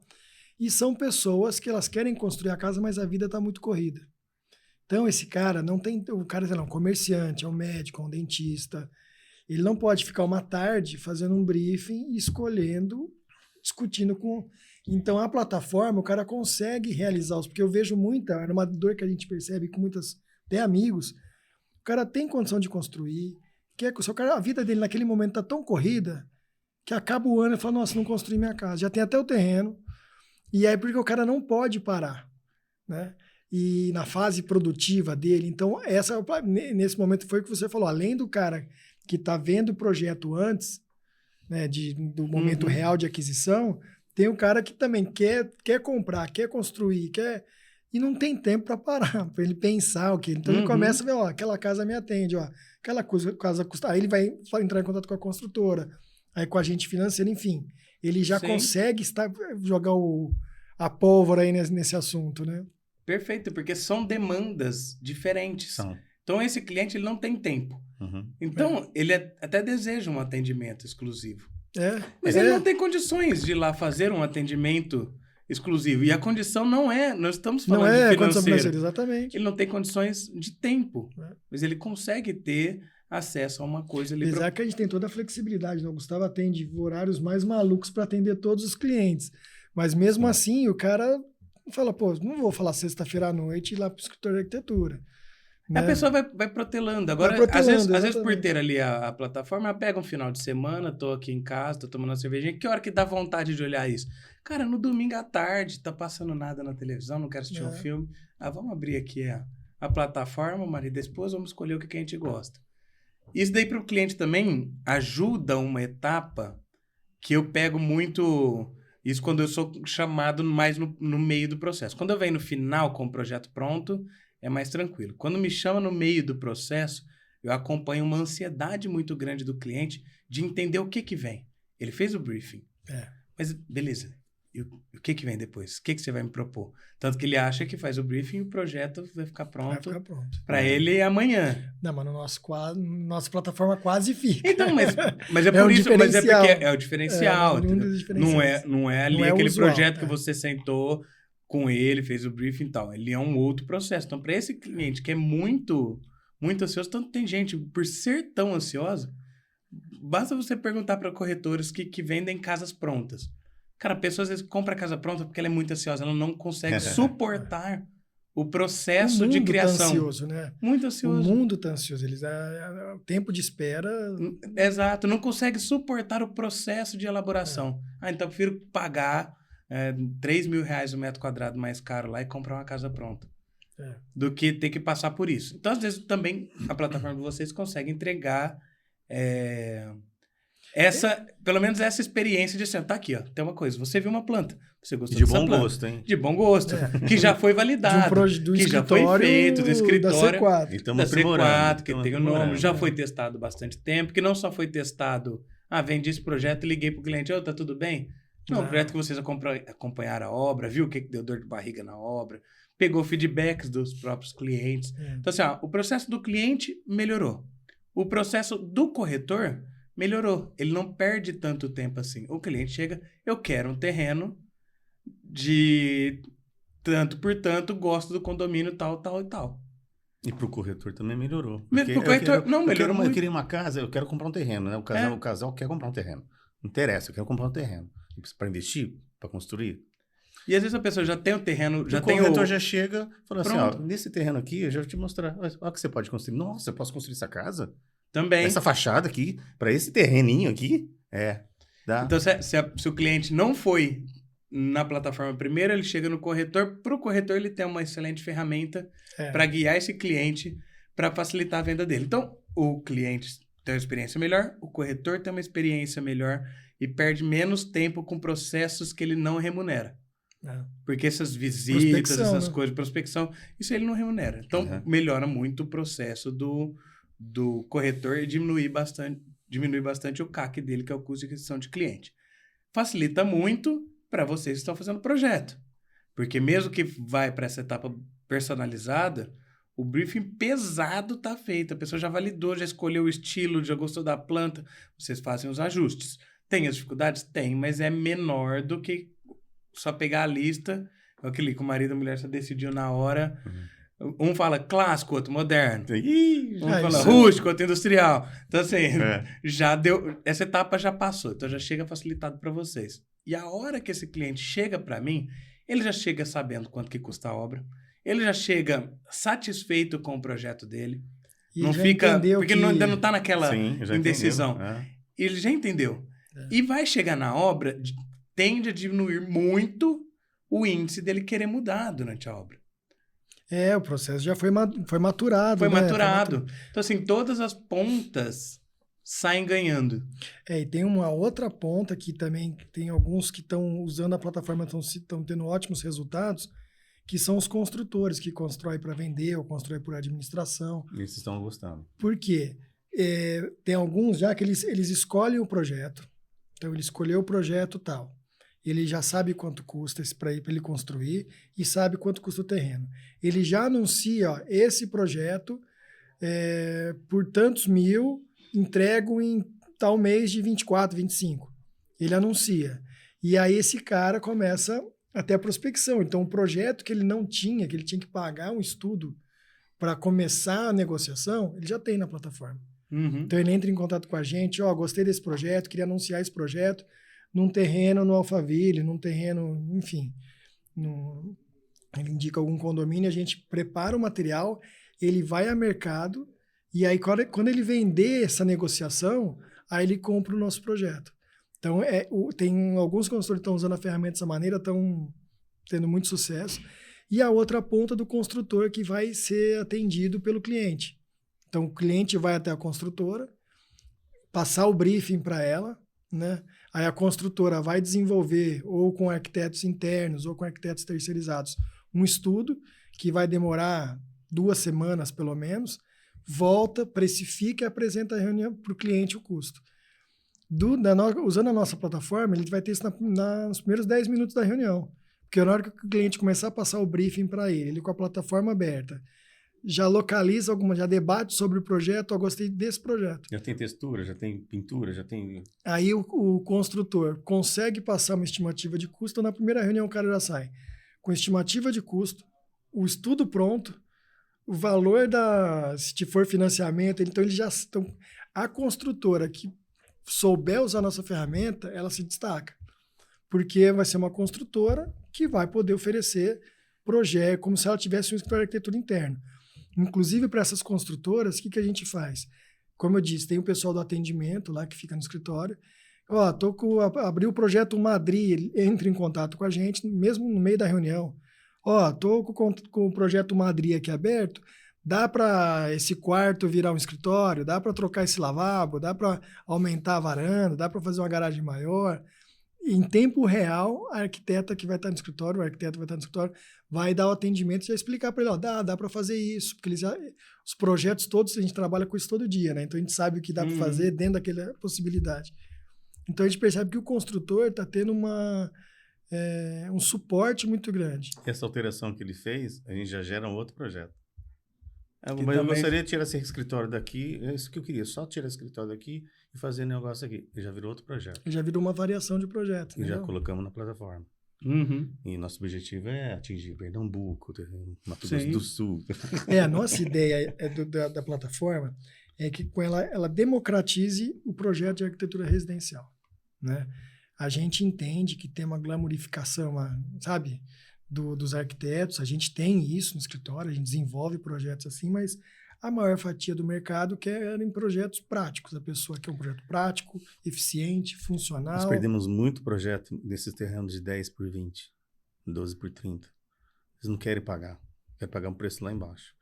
E são pessoas que elas querem construir a casa, mas a vida está muito corrida. Então, esse cara não tem... O cara, sei lá, um comerciante, é um médico, é um dentista. Ele não pode ficar uma tarde fazendo um briefing, escolhendo, discutindo com... Então, a plataforma, o cara consegue realizar os... Porque eu vejo era uma dor que a gente percebe com muitas... Até amigos. O cara tem condição de construir. A vida dele naquele momento está tão corrida que acaba o ano e fala, nossa, não construí minha casa. Já tem até o terreno. E aí, porque o cara não pode parar, né? E na fase produtiva dele. Então, nesse momento foi o que você falou. Além do cara que está vendo o projeto antes, né, do momento real de aquisição, tem o cara que também quer comprar, quer construir, e não tem tempo para parar, para ele pensar o que. Então, ele começa a ver, aquela casa me atende, aquela casa custa. Aí ele vai entrar em contato com a construtora, aí com a agente financeiro, enfim. Ele já consegue jogar a pólvora aí nesse assunto, né? Perfeito, porque são demandas diferentes. Então, esse cliente ele não tem tempo. Então, ele até deseja um atendimento exclusivo. Mas ele não tem condições de ir lá fazer um atendimento exclusivo. E a condição não é... Nós estamos falando de financeiro. Exatamente. Ele não tem condições de tempo. Mas ele consegue ter acesso a uma coisa... Apesar que a gente tem toda a flexibilidade. Né? O Gustavo atende horários mais malucos para atender todos os clientes. Mas mesmo assim, o cara fala, pô, não vou falar sexta-feira à noite e ir lá para o escritório de arquitetura. Né? A pessoa vai protelando. Agora, às vezes por ter ali a plataforma, ela pega um final de semana, tô aqui em casa, tô tomando uma cervejinha. Que hora que dá vontade de olhar isso? Cara, no domingo à tarde, tá passando nada na televisão, não quero assistir um filme. Vamos abrir aqui a plataforma, marido e esposa, vamos escolher o que a gente gosta. Isso daí para o cliente também ajuda uma etapa que eu pego muito... Isso quando eu sou chamado mais no meio do processo. Quando eu venho no final com o projeto pronto, é mais tranquilo. Quando me chama no meio do processo, eu acompanho uma ansiedade muito grande do cliente de entender o que vem. Ele fez o briefing. Mas, beleza. E o que vem depois? O que você vai me propor? Tanto que ele acha que faz o briefing e o projeto vai ficar pronto para ele amanhã. Não, mas nossa plataforma quase fica. Então, mas é por isso, mas é porque é o diferencial. Não é ali aquele usual, projeto que você sentou com ele, fez o briefing e tal. Ele é um outro processo. Então, para esse cliente que é muito, muito ansioso, tanto tem gente, por ser tão ansiosa, basta você perguntar para corretores que vendem casas prontas. Cara, a pessoa às vezes compra a casa pronta porque ela é muito ansiosa, ela não consegue suportar o processo de criação. O mundo tá ansioso, né? Muito ansioso. O mundo tá ansioso, o tempo de espera... Exato, não consegue suportar o processo de elaboração. Então eu prefiro pagar R$3.000 o metro quadrado mais caro lá e comprar uma casa pronta. Do que ter que passar por isso. Então, às vezes, também a plataforma de vocês consegue entregar... pelo menos essa experiência de assim, tá aqui, ó, tem uma coisa, você viu uma planta, você gostou dessa planta. De bom gosto, hein? De bom gosto, que já foi validado, que já foi feito, do escritório da C4, que tem o nome, já foi testado bastante tempo, que não só foi testado, vendi esse projeto e liguei pro cliente, tá tudo bem? Não, o projeto que vocês acompanharam a obra, viu o que deu dor de barriga na obra, pegou feedbacks dos próprios clientes. Então, assim, o processo do cliente melhorou. O processo do corretor melhorou. Ele não perde tanto tempo assim. O cliente chega, eu quero um terreno de tanto por tanto, gosto do condomínio tal, tal e tal. E pro corretor também melhorou. Pro corretor, melhorou muito. Eu queria uma casa, eu quero comprar um terreno, né? O casal quer comprar um terreno. Não interessa, eu quero comprar um terreno. Para investir, para construir. E às vezes a pessoa já tem o terreno, já tem o corretor já chega, fala assim, nesse terreno aqui, eu já vou te mostrar. Olha o que você pode construir. Nossa, eu posso construir essa casa? Também. Essa fachada aqui, para esse terreninho aqui, dá. Então, se o cliente não foi na plataforma primeiro, ele chega no corretor. Para o corretor, ele tem uma excelente ferramenta para guiar esse cliente, para facilitar a venda dele. Então, o cliente tem uma experiência melhor, o corretor tem uma experiência melhor e perde menos tempo com processos que ele não remunera. Porque essas visitas, essas coisas, prospecção, isso ele não remunera. Então, melhora muito o processo do corretor e diminui bastante o CAC dele, que é o custo de aquisição de cliente. Facilita muito para vocês que estão fazendo projeto. Porque mesmo que vai para essa etapa personalizada, o briefing pesado está feito. A pessoa já validou, já escolheu o estilo, já gostou da planta. Vocês fazem os ajustes. Tem as dificuldades? Tem, mas é menor do que só pegar a lista. Aquele que o marido e a mulher só decidiu na hora. Um fala clássico, outro moderno. Um fala rústico, outro industrial. Então, assim, já deu... Essa etapa já passou. Então, já chega facilitado para vocês. E a hora que esse cliente chega para mim, ele já chega sabendo quanto que custa a obra. Ele já chega satisfeito com o projeto dele. E não fica... Porque ainda não está naquela indecisão. Ele já entendeu. E vai chegar na obra, tende a diminuir muito o índice dele querer mudar durante a obra. O processo já foi maturado. Foi maturado. Então, assim, todas as pontas saem ganhando. E tem uma outra ponta que também tem alguns que estão usando a plataforma, estão tendo ótimos resultados, que são os construtores que constroem para vender ou constroem por administração. Eles estão gostando. Por quê? Tem alguns já que eles escolhem o projeto. Então, ele escolheu o projeto tal. Ele já sabe quanto custa para ele construir e sabe quanto custa o terreno. Ele já anuncia, esse projeto, por tantos mil, entrego em tal mês de 24, 25. Ele anuncia. E aí esse cara começa até a prospecção. Então, o projeto que ele não tinha, que ele tinha que pagar um estudo para começar a negociação, ele já tem na plataforma. Então, ele entra em contato com a gente, gostei desse projeto, queria anunciar esse projeto, num terreno no Alphaville, num terreno, enfim, ele indica algum condomínio, a gente prepara o material, ele vai ao mercado, e aí quando ele vender essa negociação, aí ele compra o nosso projeto. Então, tem alguns consultores que estão usando a ferramenta dessa maneira, estão tendo muito sucesso. E a outra ponta do construtor que vai ser atendido pelo cliente. Então, o cliente vai até a construtora, passar o briefing para ela, né? Aí a construtora vai desenvolver, ou com arquitetos internos, ou com arquitetos terceirizados, um estudo que vai demorar 2 semanas, pelo menos, volta, precifica e apresenta a reunião para o cliente o custo. Usando a nossa plataforma, ele vai ter isso nos primeiros 10 minutos da reunião. Porque na hora que o cliente começar a passar o briefing para ele com a plataforma aberta, já localiza já debate sobre o projeto, eu gostei desse projeto. Já tem textura, já tem pintura, já tem... Aí o construtor consegue passar uma estimativa de custo, na primeira reunião o cara já sai com estimativa de custo, o estudo pronto, o valor se for financiamento, então eles já estão... A construtora que souber usar a nossa ferramenta, ela se destaca. Porque vai ser uma construtora que vai poder oferecer projeto, como se ela tivesse um escritório de arquitetura interno. Inclusive, para essas construtoras, o que a gente faz? Como eu disse, tem o pessoal do atendimento lá que fica no escritório. Abri o projeto Madrid, ele entra em contato com a gente, mesmo no meio da reunião. Estou com o projeto Madrid aqui aberto, dá para esse quarto virar um escritório, dá para trocar esse lavabo, dá para aumentar a varanda, dá para fazer uma garagem maior. Em tempo real, a arquiteta que vai estar no escritório, o arquiteto vai estar no escritório, vai dar o atendimento e já explicar para ele, dá para fazer isso, porque os projetos todos, a gente trabalha com isso todo dia, né? Então a gente sabe o que dá para fazer dentro daquela possibilidade. Então a gente percebe que o construtor está tendo um suporte muito grande. Essa alteração que ele fez, a gente já gera um outro projeto. Mas eu gostaria de tirar esse escritório daqui, é isso que eu queria, só tirar esse escritório daqui e fazer negócio aqui. E já virou outro projeto. Já virou uma variação de projeto. E já colocamos na plataforma. E nosso objetivo é atingir Pernambuco, Mato Grosso do Sul. A nossa ideia da plataforma é que com ela democratize o projeto de arquitetura residencial, né? A gente entende que tem uma glamourificação, sabe, dos arquitetos, a gente tem isso no escritório, a gente desenvolve projetos assim, mas a maior fatia do mercado quer em projetos práticos. A pessoa quer um projeto prático, eficiente, funcional. Nós perdemos muito projeto nesses terrenos de 10 por 20, 12 por 30. Eles não querem pagar um preço lá embaixo.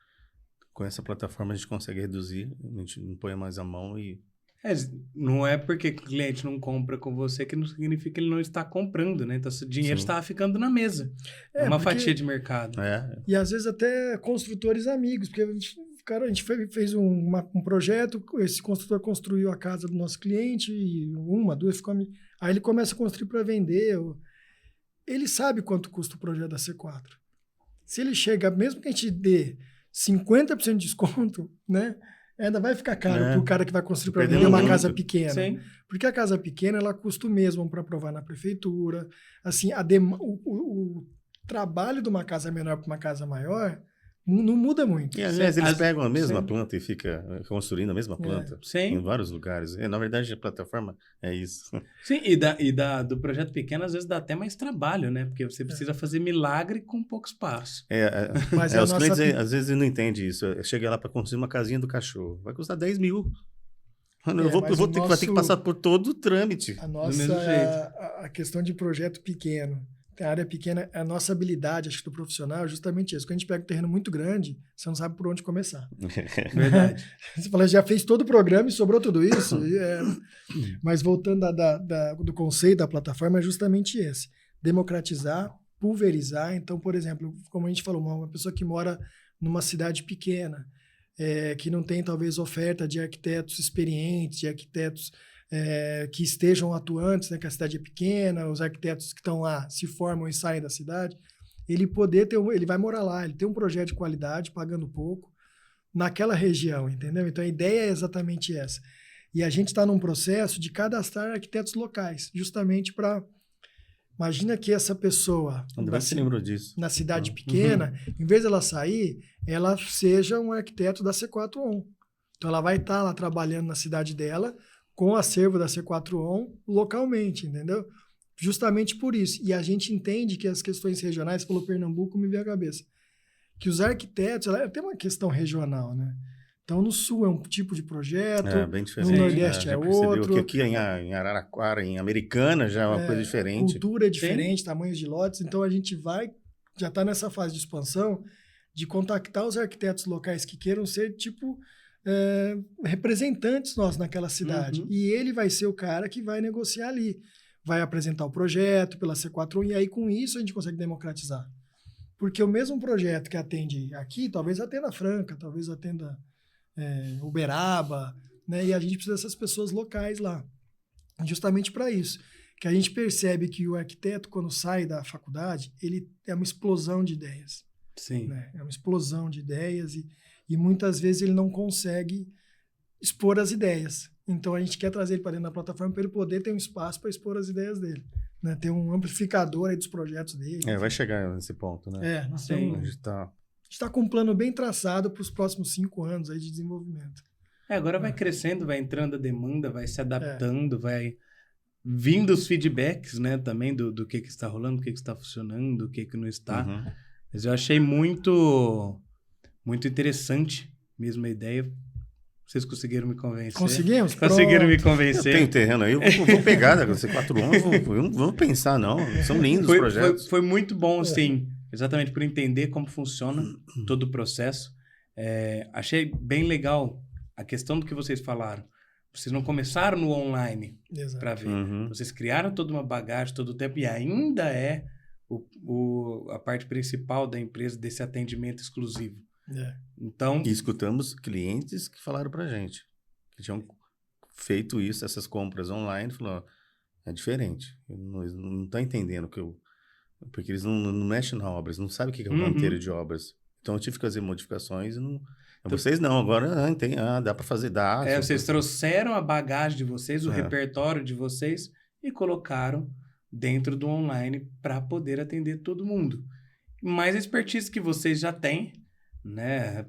Com essa plataforma a gente consegue reduzir, a gente não põe mais a mão e... não é porque o cliente não compra com você que não significa que ele não está comprando, né? Então, o dinheiro está ficando na mesa. É uma fatia de mercado. E às vezes até construtores amigos, porque a gente fez um projeto, esse construtor construiu a casa do nosso cliente, e 1, 2 ficou... Aí ele começa a construir para vender. Ele sabe quanto custa o projeto da C4. Se ele chega, mesmo que a gente dê 50% de desconto, né? Ainda vai ficar caro para o cara que vai construir para vender uma casa pequena. Sim. Porque a casa pequena, ela custa o mesmo para aprovar na prefeitura. Assim, o trabalho de uma casa menor para uma casa maior não muda muito. E, aliás, eles pegam a mesma planta e ficam construindo a mesma planta em vários lugares. Na verdade, a plataforma é isso. Sim, do projeto pequeno, às vezes dá até mais trabalho, né? Porque você precisa fazer milagre com pouco espaço. Mas os clientes, às vezes, não entendem isso. Chega lá para construir uma casinha do cachorro. Vai custar 10 mil. Vai ter que passar por todo o trâmite. Do mesmo jeito. A questão de projeto pequeno. A área pequena, a nossa habilidade, acho que do profissional, é justamente isso. Quando a gente pega um terreno muito grande, você não sabe por onde começar. Verdade. Você fala, já fez todo o programa e sobrou tudo isso. Mas voltando do conceito da plataforma, é justamente esse. Democratizar, pulverizar. Então, por exemplo, como a gente falou, uma pessoa que mora numa cidade pequena, que não tem, talvez, oferta de arquitetos experientes, de arquitetos... que estejam atuantes, né, que a cidade é pequena, os arquitetos que estão lá se formam e saem da cidade, ele vai morar lá, ele tem um projeto de qualidade, pagando pouco, naquela região, entendeu? Então a ideia é exatamente essa. E a gente está num processo de cadastrar arquitetos locais, justamente para... Imagina que essa pessoa, na cidade pequena, em vez de ela sair, ela seja um arquiteto da C4ON. Então ela vai estar lá trabalhando na cidade dela, com o acervo da C4ON localmente, entendeu? Justamente por isso. E a gente entende que as questões regionais, falou Pernambuco, me veio à cabeça, que os arquitetos, ela tem uma questão regional, né? Então, no Sul é um tipo de projeto, bem diferente. no Nordeste é outro. Que aqui em Araraquara, em Americana, já é uma coisa diferente. Cultura é diferente, tamanhos de lotes. Então, a gente já está nessa fase de expansão, de contactar os arquitetos locais que queiram ser, representantes nossos naquela cidade. E ele vai ser o cara que vai negociar ali. Vai apresentar o projeto pela C4.1 e aí, com isso, a gente consegue democratizar. Porque o mesmo projeto que atende aqui, talvez atenda Franca, talvez atenda Uberaba, né? E a gente precisa dessas pessoas locais lá. Justamente para isso. Que a gente percebe que o arquiteto, quando sai da faculdade, ele é uma explosão de ideias. Sim. Né? É uma explosão de ideias e muitas vezes ele não consegue expor as ideias. Então, a gente quer trazer ele para dentro da plataforma para ele poder ter um espaço para expor as ideias dele. Né? Ter um amplificador aí dos projetos dele. Vai chegar nesse ponto, né? Nós Sim. a gente está com um plano bem traçado para os próximos 5 anos aí de desenvolvimento. Agora vai crescendo, vai entrando a demanda, vai se adaptando, vai vindo os feedbacks, né, também do que está rolando, o que está funcionando, o que não está. Mas eu achei muito interessante mesmo a ideia. Vocês conseguiram me convencer? Conseguimos? Conseguiram me convencer. Eu tenho terreno aí, eu vou pegar da C4.1, vamos pensar, não. São lindos os projetos. Foi muito bom, sim, exatamente por entender como funciona todo o processo. Achei bem legal a questão do que vocês falaram. Vocês não começaram no online para ver. Vocês criaram toda uma bagagem todo o tempo e ainda é a parte principal da empresa desse atendimento exclusivo. Então, e escutamos clientes que falaram pra gente que tinham feito isso, essas compras online, falou, é diferente, não tá entendendo porque eles não mexem na obra, eles não sabem o que é o plano inteiro de obras. Então eu tive que fazer modificações e não... Vocês não, agora dá para fazer, dá. Vocês trouxeram a bagagem de vocês, o repertório de vocês e colocaram dentro do online para poder atender todo mundo. Mas a expertise que vocês já têm, né,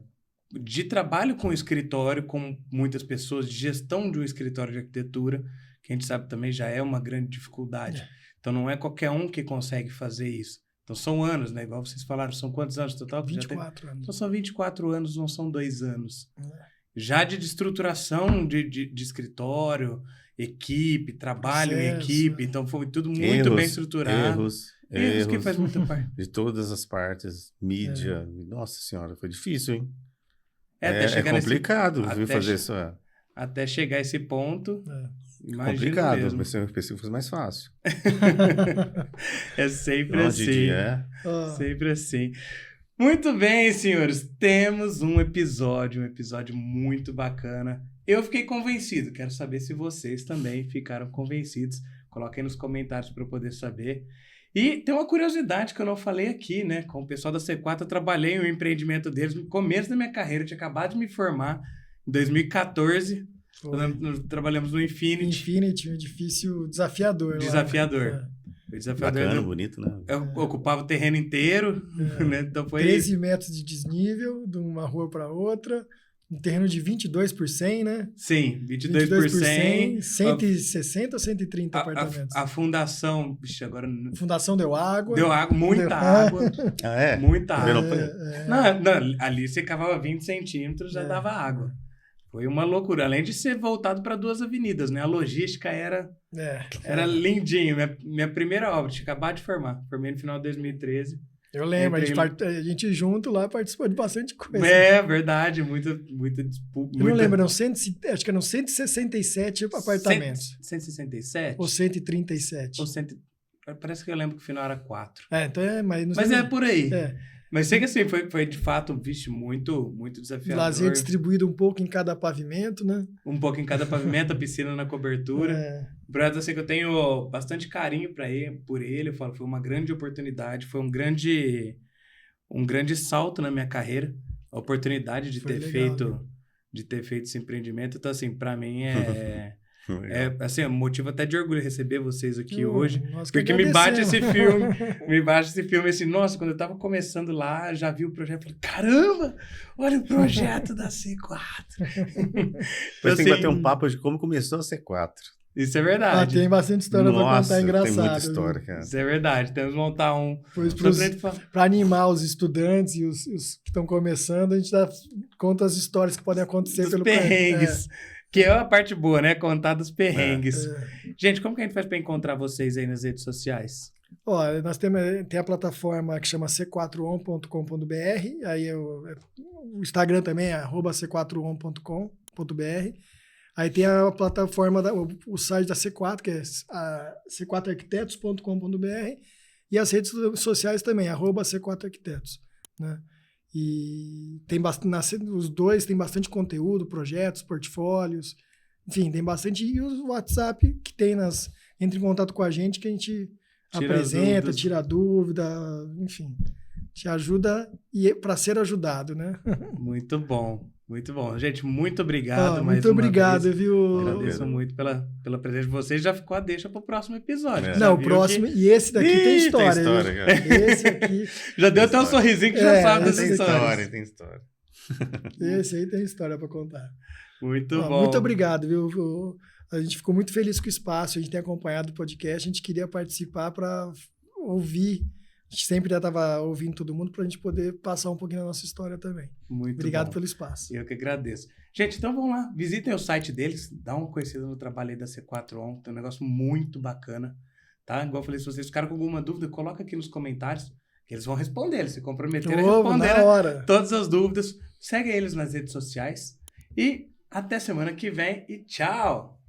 de trabalho com escritório, com muitas pessoas, de gestão de um escritório de arquitetura, que a gente sabe também já é uma grande dificuldade. Então não é qualquer um que consegue fazer isso. Então são anos, né? Igual vocês falaram, são quantos anos total? 24 anos. Então são 24 anos, não são 2 anos. Já de estruturação de escritório, equipe, trabalho em equipe. Então foi tudo muito bem estruturado. Erros que faz muita parte. De todas as partes, mídia. Nossa senhora, foi difícil, hein? É complicado fazer isso. Até chegar a esse ponto... Complicado, mesmo. Pensei que fosse mais fácil. É sempre assim. Sempre assim. Muito bem, senhores. Temos um episódio muito bacana. Eu fiquei convencido. Quero saber se vocês também ficaram convencidos. Coloquem nos comentários para eu poder saber. E tem uma curiosidade que eu não falei aqui, né? Com o pessoal da C4, eu trabalhei no empreendimento deles no começo da minha carreira. Eu tinha acabado de me formar em 2014. Nós trabalhamos no Infinity. Um edifício desafiador. Desafiador. Bacana, bonito, né? Eu ocupava o terreno inteiro. Né? Então foi 13 metros de desnível, de uma rua para outra. Um terreno de 22 por 100, né? Sim, 22 por 100. 160 ou 130 apartamentos? A fundação... agora... A fundação deu água. Muita água. Muita água. Não, ali você cavava 20 centímetros, já dava água. Foi uma loucura, além de ser voltado para 2 avenidas, né? A logística era lindinho. Minha primeira obra, tinha acabado de formar. Formei no final de 2013. Eu lembro, a gente junto lá participou de bastante coisa. É verdade, muita disputa. Eu não lembro, acho que eram 167 apartamentos. 167? Ou 137? Parece que eu lembro que o final era 4. Mas é por aí. Mas sei que assim, foi de fato muito desafiador. Lazer distribuído um pouco em cada pavimento, né? Um pouco em cada pavimento, a piscina na cobertura. O projeto assim que eu tenho bastante carinho por ele, eu falo, foi uma grande oportunidade, foi um grande salto na minha carreira, a oportunidade de ter feito esse empreendimento. Então assim, para mim assim, motivo até de orgulho receber vocês aqui hoje, porque me bate esse filme assim, nossa, quando eu tava começando lá, já vi o projeto, falei, caramba, olha o projeto da C4. Depois tem que bater um papo de como começou a C4. Isso é verdade. Tem bastante história para contar, engraçado. Tem muita história, cara. Isso é verdade. Temos que montar um... Para animar os estudantes e os que estão começando, a gente conta as histórias que podem acontecer dos pelo perrengues. Que é a parte boa, né? Contar dos perrengues. Gente, como que a gente faz para encontrar vocês aí nas redes sociais? Ó, nós tem a plataforma que chama c4on.com.br, aí o Instagram também é @c4on.com.br. Aí tem a plataforma, o site da C4, que é c4arquitetos.com.br, e as redes sociais também, @c4arquitetos, né? E tem os dois tem bastante conteúdo, projetos, portfólios, enfim, tem bastante. E o WhatsApp que entra em contato com a gente, que a gente apresenta, tira dúvida, enfim, te ajuda para ser ajudado, né? Muito bom. Muito bom. Gente, muito obrigado. Muito obrigado, viu? Agradeço muito pela presença de vocês. Já ficou a deixa para o próximo episódio. Não, o próximo. E esse daqui tem história. Tem história, cara. Esse aqui. Já deu até um sorrisinho que já sabe dessa história. Tem história. Esse aí tem história para contar. Muito bom. Muito obrigado, viu? A gente ficou muito feliz com o espaço. A gente tem acompanhado o podcast. A gente queria participar para ouvir. A gente sempre já estava ouvindo todo mundo para a gente poder passar um pouquinho da nossa história também. Muito Obrigado bom. pelo espaço. Eu que agradeço. Gente, então vamos lá. Visitem o site deles. Dá uma conhecida no trabalho aí da C4On. Tem um negócio muito bacana. Tá? Igual eu falei, se vocês ficaram com alguma dúvida, coloca aqui nos comentários que eles vão responder. Eles se comprometeram a responder, na hora. Todas as dúvidas. Segue eles nas redes sociais. E até semana que vem. E tchau!